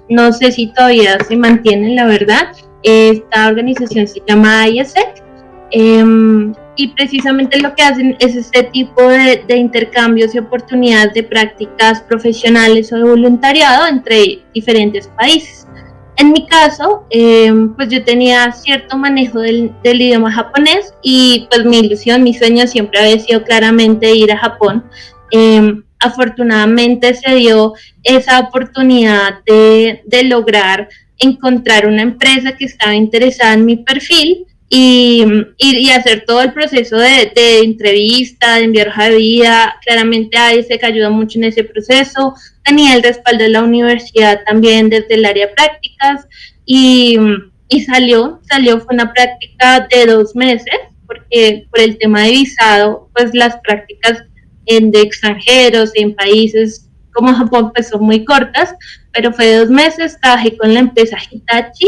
No sé si todavía se mantiene, la verdad. Esta organización se llama ISEC, y precisamente lo que hacen es este tipo de intercambios y oportunidades de prácticas profesionales o de voluntariado entre diferentes países. En mi caso, pues yo tenía cierto manejo del idioma japonés y pues mi ilusión, mi sueño siempre había sido claramente ir a Japón. Afortunadamente se dio esa oportunidad de lograr encontrar una empresa que estaba interesada en mi perfil y hacer todo el proceso de entrevista, de enviar hoja de vida. Claramente AIESEC ayudó mucho en ese proceso. Tenía el respaldo de la universidad también desde el área de prácticas y salió, fue una práctica de 2 meses, porque por el tema de visado, pues las prácticas de extranjeros en países como Japón pues son muy cortas, pero fue de 2 meses. Trabajé con la empresa Hitachi,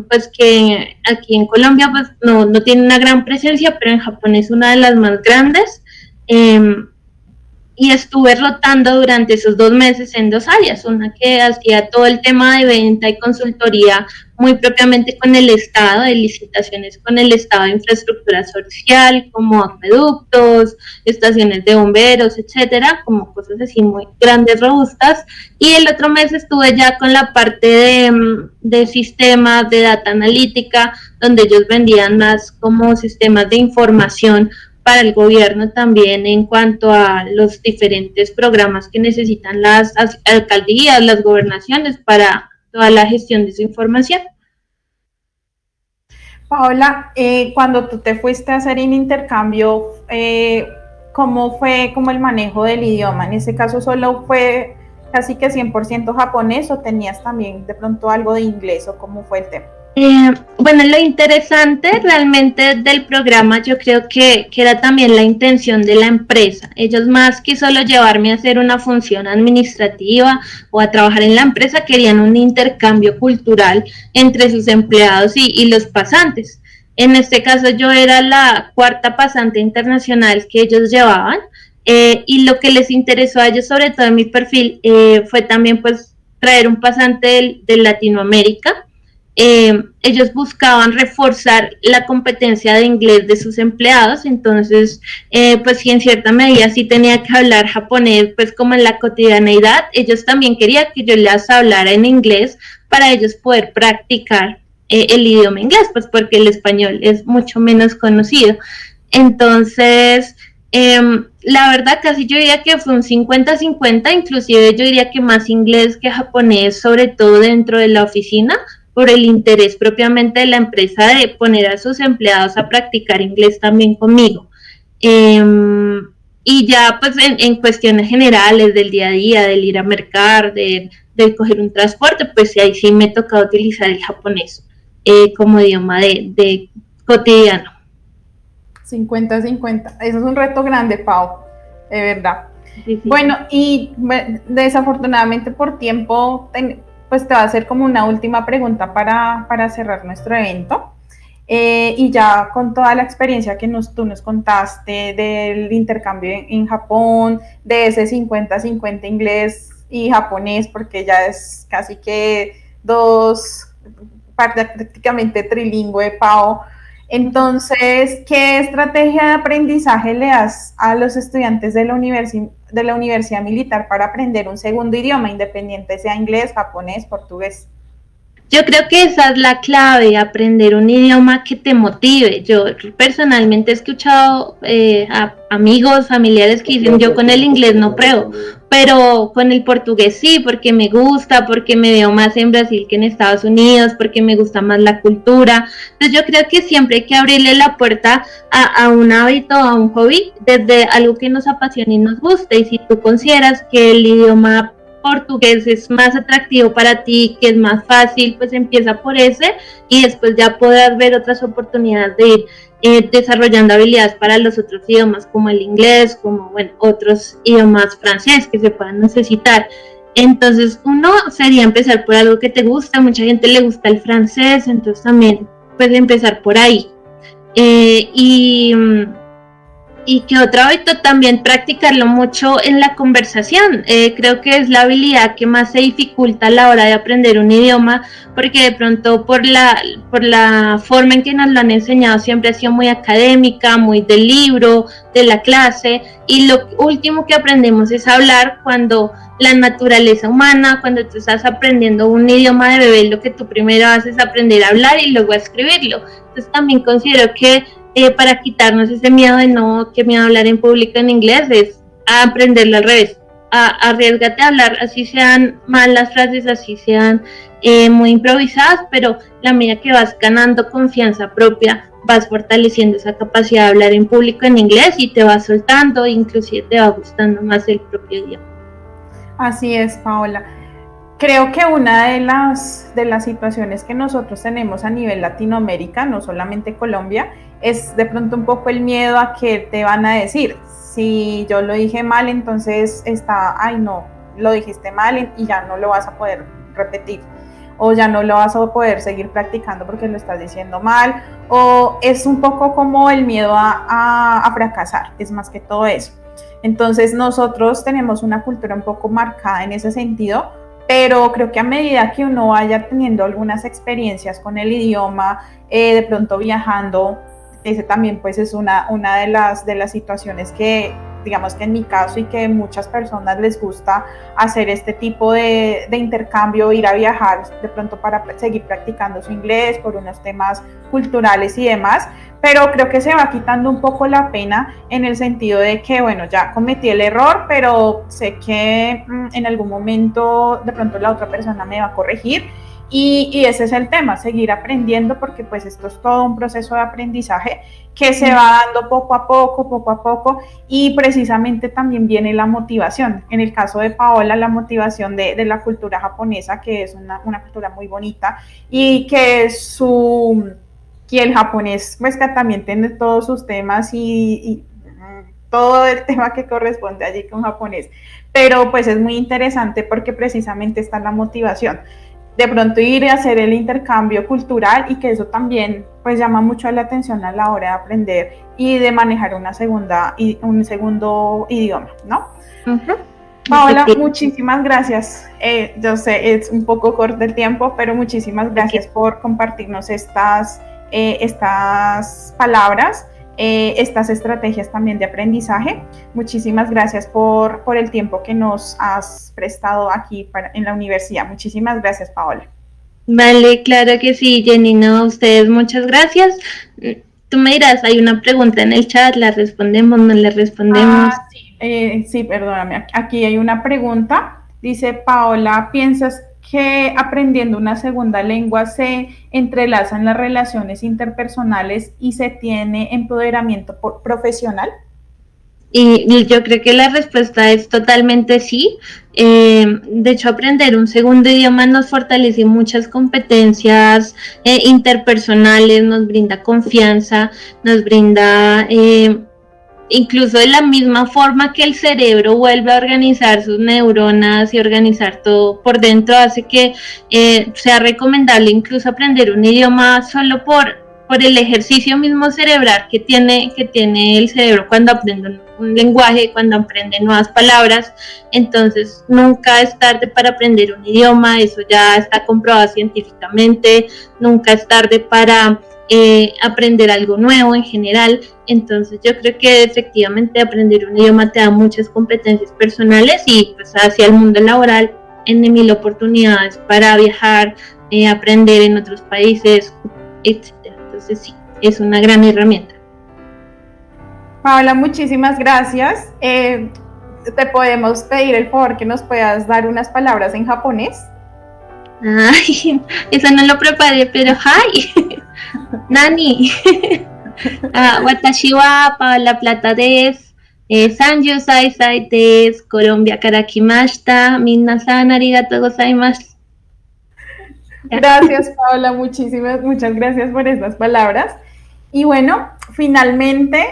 pues que aquí en Colombia pues no tiene una gran presencia, pero en Japón es una de las más grandes. Y estuve rotando durante esos 2 meses en 2 áreas, una que hacía todo el tema de venta y consultoría muy propiamente con el Estado, de licitaciones con el Estado de infraestructura social, como acueductos, estaciones de bomberos, etcétera, como cosas así muy grandes, robustas. Y el otro mes estuve ya con la parte de sistemas, de data analítica, donde ellos vendían más como sistemas de información para el gobierno también en cuanto a los diferentes programas que necesitan las alcaldías, las gobernaciones para toda la gestión de su información. Paola, cuando tú te fuiste a hacer un intercambio, ¿cómo fue como el manejo del idioma? En ese caso, ¿solo fue casi que 100% japonés o tenías también de pronto algo de inglés o cómo fue el tema? Bueno, lo interesante realmente del programa yo creo que era también la intención de la empresa. Ellos más que solo llevarme a hacer una función administrativa o a trabajar en la empresa, querían un intercambio cultural entre sus empleados y los pasantes. En este caso yo era la 4ª pasante internacional que ellos llevaban, y lo que les interesó a ellos, sobre todo en mi perfil, fue también pues traer un pasante de Latinoamérica. Ellos buscaban reforzar la competencia de inglés de sus empleados, entonces pues si en cierta medida sí tenía que hablar japonés pues como en la cotidianeidad, ellos también querían que yo les hablara en inglés para ellos poder practicar el idioma inglés, pues porque el español es mucho menos conocido. Entonces la verdad casi yo diría que fue un 50-50, inclusive yo diría que más inglés que japonés, sobre todo dentro de la oficina, por el interés propiamente de la empresa de poner a sus empleados a practicar inglés también conmigo. Y ya pues en cuestiones generales del día a día, del ir a mercar, del coger un transporte, pues ahí sí me toca utilizar el japonés como idioma de cotidiano. 50-50, eso es un reto grande, Pau, de verdad. Sí. Bueno, y desafortunadamente por tiempo, pues te va a hacer como una última pregunta para cerrar nuestro evento. Y ya con toda la experiencia que tú nos contaste del intercambio en Japón, de ese 50-50 inglés y japonés, porque ya es casi que prácticamente trilingüe, Pau. Entonces, ¿qué estrategia de aprendizaje le das a los estudiantes de la Universidad Militar para aprender un segundo idioma, independiente sea inglés, japonés, portugués? Yo creo que esa es la clave, aprender un idioma que te motive. Yo personalmente he escuchado a amigos, familiares que dicen, yo con el inglés no pruebo, pero con el portugués sí, porque me gusta, porque me veo más en Brasil que en Estados Unidos, porque me gusta más la cultura. Entonces yo creo que siempre hay que abrirle la puerta a un hábito, a un hobby, desde algo que nos apasione y nos guste. Y si tú consideras que el idioma portugués es más atractivo para ti, que es más fácil, pues empieza por ese y después ya podrás ver otras oportunidades de ir desarrollando habilidades para los otros idiomas, como el inglés, como otros idiomas francés que se puedan necesitar. Entonces uno sería empezar por algo que te gusta, a mucha gente le gusta el francés, entonces también puedes empezar por ahí. Y que otro hábito también practicarlo mucho en la conversación. Creo que es la habilidad que más se dificulta a la hora de aprender un idioma, porque de pronto por la forma en que nos lo han enseñado siempre ha sido muy académica, muy del libro, de la clase, y lo último que aprendemos es hablar cuando la naturaleza humana, cuando tú estás aprendiendo un idioma de bebé, lo que tú primero haces es aprender a hablar y luego a escribirlo. Entonces también considero que para quitarnos ese miedo de qué miedo hablar en público en inglés, es a aprenderlo al revés, arriesgate a hablar, así sean mal las frases, así sean muy improvisadas, pero la medida que vas ganando confianza propia, vas fortaleciendo esa capacidad de hablar en público en inglés y te vas soltando, inclusive te va gustando más el propio idioma. Así es, Paola. Creo que una de las situaciones que nosotros tenemos a nivel Latinoamérica, no solamente Colombia, es de pronto un poco el miedo a qué te van a decir. Si yo lo dije mal, entonces ay no, lo dijiste mal y ya no lo vas a poder repetir, o ya no lo vas a poder seguir practicando porque lo estás diciendo mal, o es un poco como el miedo a fracasar, es más que todo eso. Entonces nosotros tenemos una cultura un poco marcada en ese sentido, pero creo que a medida que uno vaya teniendo algunas experiencias con el idioma, de pronto viajando, ese también pues es una de las situaciones que, digamos que en mi caso y que muchas personas les gusta hacer este tipo de intercambio, ir a viajar de pronto para seguir practicando su inglés por unos temas culturales y demás, pero creo que se va quitando un poco la pena en el sentido de que, bueno, ya cometí el error, pero sé que en algún momento de pronto la otra persona me va a corregir. Y ese es el tema, seguir aprendiendo, porque pues esto es todo un proceso de aprendizaje que se va dando poco a poco, y precisamente también viene la motivación. En el caso de Paola, la motivación de la cultura japonesa, que es una cultura muy bonita, y que el japonés pues que también tiene todos sus temas y todo el tema que corresponde allí con japonés, pero pues es muy interesante porque precisamente está la motivación de pronto ir a hacer el intercambio cultural, y que eso también pues llama mucho la atención a la hora de aprender y de manejar un segundo idioma, ¿no? Uh-huh. Paola, muchísimas gracias. Yo sé, es un poco corto el tiempo, pero muchísimas gracias por compartirnos estas palabras, estas estrategias también de aprendizaje. Muchísimas gracias por el tiempo que nos has prestado aquí en la universidad. Muchísimas gracias, Paola. Vale, claro que sí, Jenny, no, a ustedes muchas gracias. Tú me dirás, hay una pregunta en el chat, ¿la respondemos, no la respondemos? Sí, perdóname, aquí hay una pregunta. Dice Paola, ¿piensas que aprendiendo una segunda lengua se entrelazan las relaciones interpersonales y se tiene empoderamiento profesional? Y yo creo que la respuesta es totalmente sí. De hecho, aprender un segundo idioma nos fortalece muchas competencias interpersonales, nos brinda confianza, nos brinda incluso de la misma forma que el cerebro vuelve a organizar sus neuronas y organizar todo por dentro, hace que sea recomendable incluso aprender un idioma solo por el ejercicio mismo cerebral que tiene el cerebro cuando aprende un lenguaje, cuando aprende nuevas palabras. Entonces nunca es tarde para aprender un idioma, eso ya está comprobado científicamente, nunca es tarde para aprender algo nuevo en general. Entonces yo creo que efectivamente aprender un idioma te da muchas competencias personales y pues hacia el mundo laboral en mil oportunidades para viajar, aprender en otros países, etc. Entonces sí, es una gran herramienta. Paola, muchísimas gracias. Te podemos pedir el favor que nos puedas dar unas palabras en japonés. Ay, eso no lo preparé, pero hi, nani, watashi wa Paola Plata desu, 30 歳です、Colombiaから来ました、minasan arigatou gozaimasu. Gracias, Paola, muchas gracias por estas palabras. Y bueno, finalmente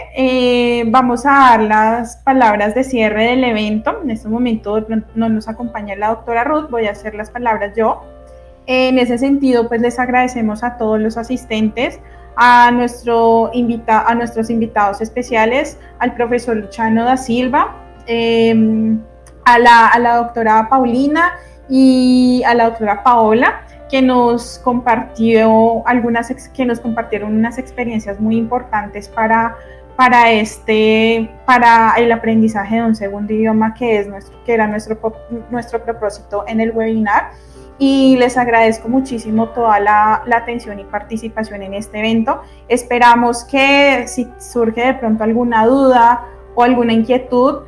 vamos a dar las palabras de cierre del evento. En este momento no nos acompaña la doctora Ruth, voy a hacer las palabras yo. En ese sentido, pues les agradecemos a todos los asistentes, a nuestros invitados especiales, al profesor Luciano da Silva, a la doctora Paulina y a la doctora Paola, que nos compartieron unas experiencias muy importantes para el aprendizaje de un segundo idioma, que era nuestro propósito en el webinar. Y les agradezco muchísimo toda la atención y participación en este evento. Esperamos que si surge de pronto alguna duda o alguna inquietud,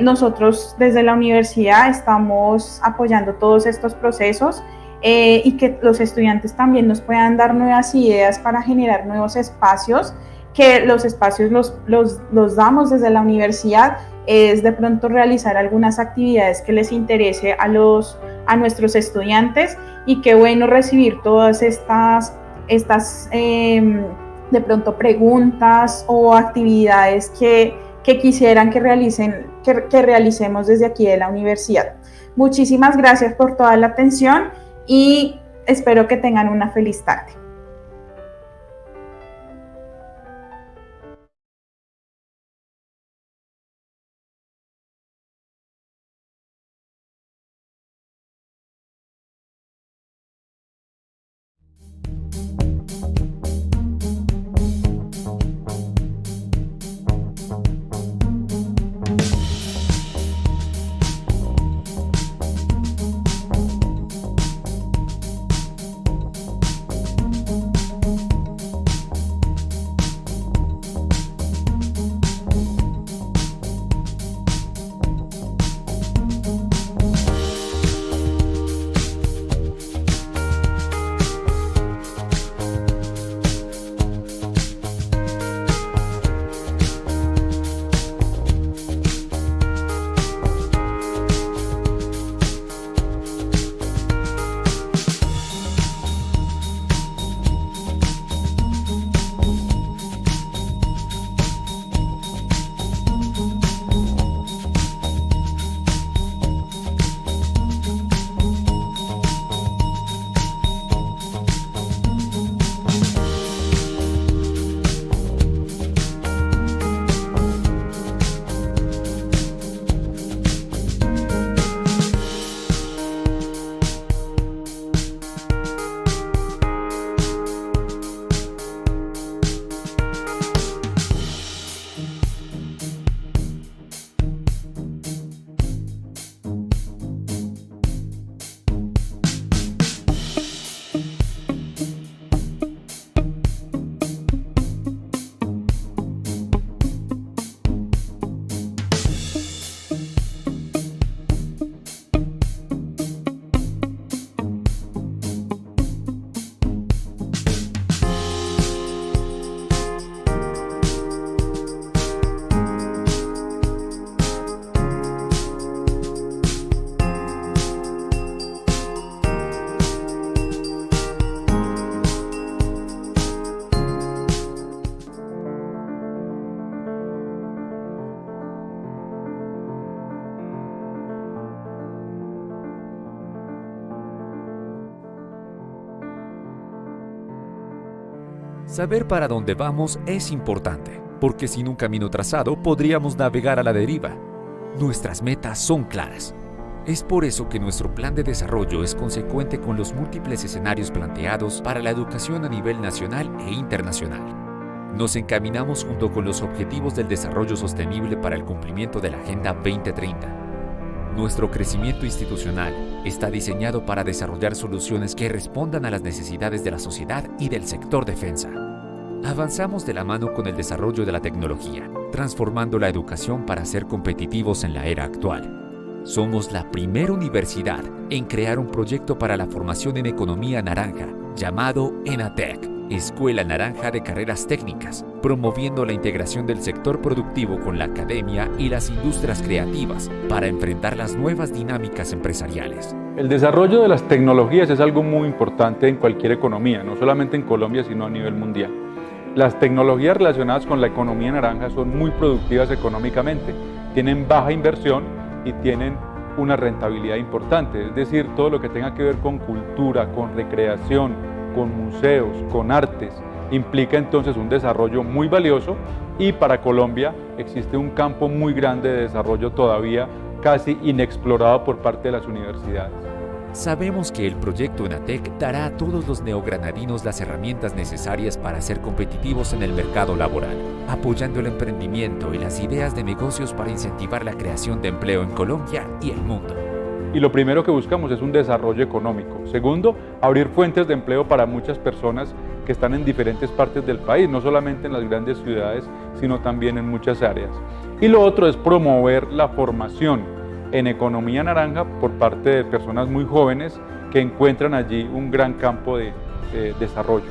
nosotros desde la universidad estamos apoyando todos estos procesos, y que los estudiantes también nos puedan dar nuevas ideas para generar nuevos espacios, que los espacios los damos desde la universidad, es de pronto realizar algunas actividades que les interese a nuestros estudiantes, y qué bueno recibir todas estas de pronto preguntas o actividades que quisieran que realicemos desde aquí de la universidad. Muchísimas gracias por toda la atención y espero que tengan una feliz tarde. Saber para dónde vamos es importante, porque sin un camino trazado podríamos navegar a la deriva. Nuestras metas son claras. Es por eso que nuestro plan de desarrollo es consecuente con los múltiples escenarios planteados para la educación a nivel nacional e internacional. Nos encaminamos junto con los Objetivos del Desarrollo Sostenible para el cumplimiento de la Agenda 2030. Nuestro crecimiento institucional está diseñado para desarrollar soluciones que respondan a las necesidades de la sociedad y del sector defensa. Avanzamos de la mano con el desarrollo de la tecnología, transformando la educación para ser competitivos en la era actual. Somos la primera universidad en crear un proyecto para la formación en economía naranja, llamado ENATEC, Escuela Naranja de Carreras Técnicas, promoviendo la integración del sector productivo con la academia y las industrias creativas para enfrentar las nuevas dinámicas empresariales. El desarrollo de las tecnologías es algo muy importante en cualquier economía, no solamente en Colombia, sino a nivel mundial. Las tecnologías relacionadas con la economía naranja son muy productivas económicamente, tienen baja inversión y tienen una rentabilidad importante, es decir, todo lo que tenga que ver con cultura, con recreación, con museos, con artes, implica entonces un desarrollo muy valioso y para Colombia existe un campo muy grande de desarrollo todavía casi inexplorado por parte de las universidades. Sabemos que el proyecto ENATEC dará a todos los neogranadinos las herramientas necesarias para ser competitivos en el mercado laboral, apoyando el emprendimiento y las ideas de negocios para incentivar la creación de empleo en Colombia y el mundo. Y lo primero que buscamos es un desarrollo económico. Segundo, abrir fuentes de empleo para muchas personas que están en diferentes partes del país, no solamente en las grandes ciudades, sino también en muchas áreas. Y lo otro es promover la formación en economía naranja por parte de personas muy jóvenes que encuentran allí un gran campo de desarrollo.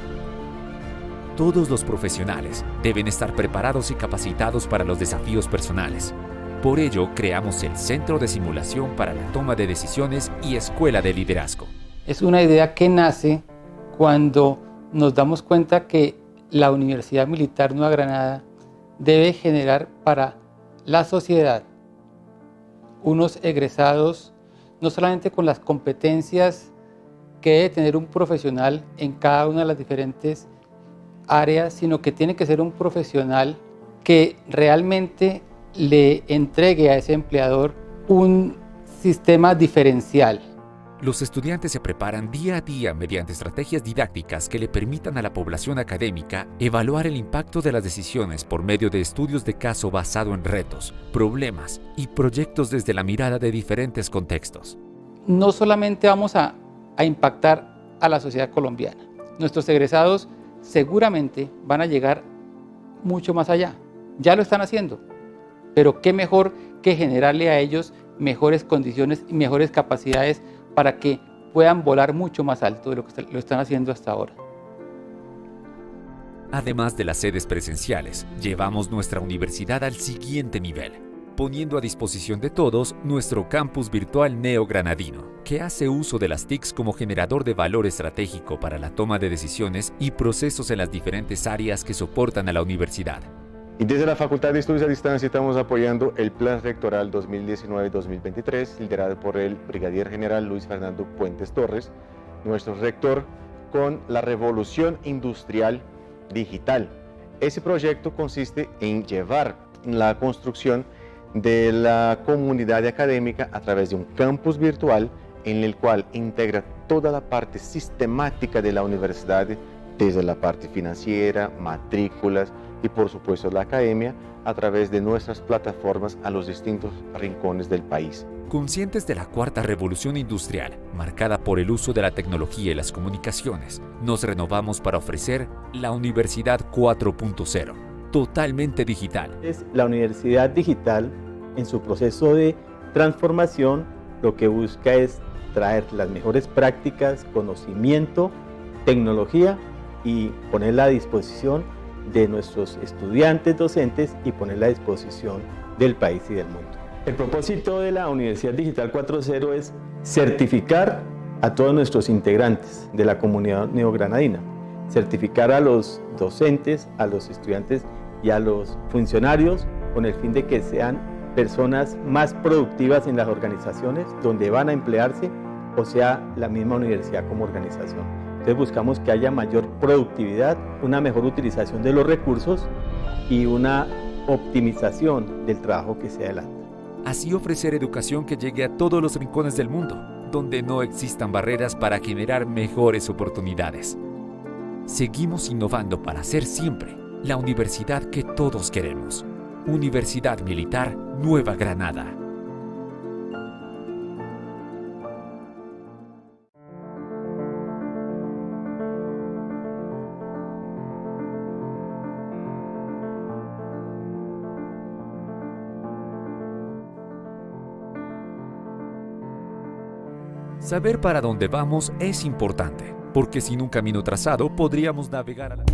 Todos los profesionales deben estar preparados y capacitados para los desafíos personales. Por ello, creamos el Centro de Simulación para la Toma de Decisiones y Escuela de Liderazgo. Es una idea que nace cuando nos damos cuenta que la Universidad Militar Nueva Granada debe generar para la sociedad unos egresados no solamente con las competencias que debe tener un profesional en cada una de las diferentes áreas, sino que tiene que ser un profesional que realmente le entregue a ese empleador un sistema diferencial. Los estudiantes se preparan día a día mediante estrategias didácticas que le permitan a la población académica evaluar el impacto de las decisiones por medio de estudios de caso basado en retos, problemas y proyectos desde la mirada de diferentes contextos. No solamente vamos a impactar a la sociedad colombiana, nuestros egresados seguramente van a llegar mucho más allá, ya lo están haciendo, pero qué mejor que generarle a ellos mejores condiciones y mejores capacidades para que puedan volar mucho más alto de lo que lo están haciendo hasta ahora. Además de las sedes presenciales, llevamos nuestra universidad al siguiente nivel, poniendo a disposición de todos nuestro campus virtual neogranadino, que hace uso de las TICs como generador de valor estratégico para la toma de decisiones y procesos en las diferentes áreas que soportan a la universidad. Y desde la Facultad de Estudios a Distancia estamos apoyando el Plan Rectoral 2019-2023, liderado por el Brigadier General Luis Fernando Puentes Torres, nuestro rector, con la revolución industrial digital. Ese proyecto consiste en llevar la construcción de la comunidad académica a través de un campus virtual en el cual integra toda la parte sistemática de la universidad, desde la parte financiera, matrículas y por supuesto la academia, a través de nuestras plataformas a los distintos rincones del país. Conscientes de la cuarta revolución industrial, marcada por el uso de la tecnología y las comunicaciones, nos renovamos para ofrecer la Universidad 4.0, totalmente digital. La universidad digital, en su proceso de transformación, lo que busca es traer las mejores prácticas, conocimiento, tecnología y ponerla a disposición de nuestros estudiantes, docentes y ponerla a disposición del país y del mundo. El propósito de la Universidad Digital 4.0 es certificar a todos nuestros integrantes de la comunidad neogranadina, certificar a los docentes, a los estudiantes y a los funcionarios con el fin de que sean personas más productivas en las organizaciones donde van a emplearse, o sea, la misma universidad como organización. Entonces buscamos que haya mayor productividad, una mejor utilización de los recursos y una optimización del trabajo que se adelanta. Así ofrecer educación que llegue a todos los rincones del mundo, donde no existan barreras para generar mejores oportunidades. Seguimos innovando para ser siempre la universidad que todos queremos. Universidad Militar Nueva Granada. Saber para dónde vamos es importante, porque sin un camino trazado podríamos navegar a la...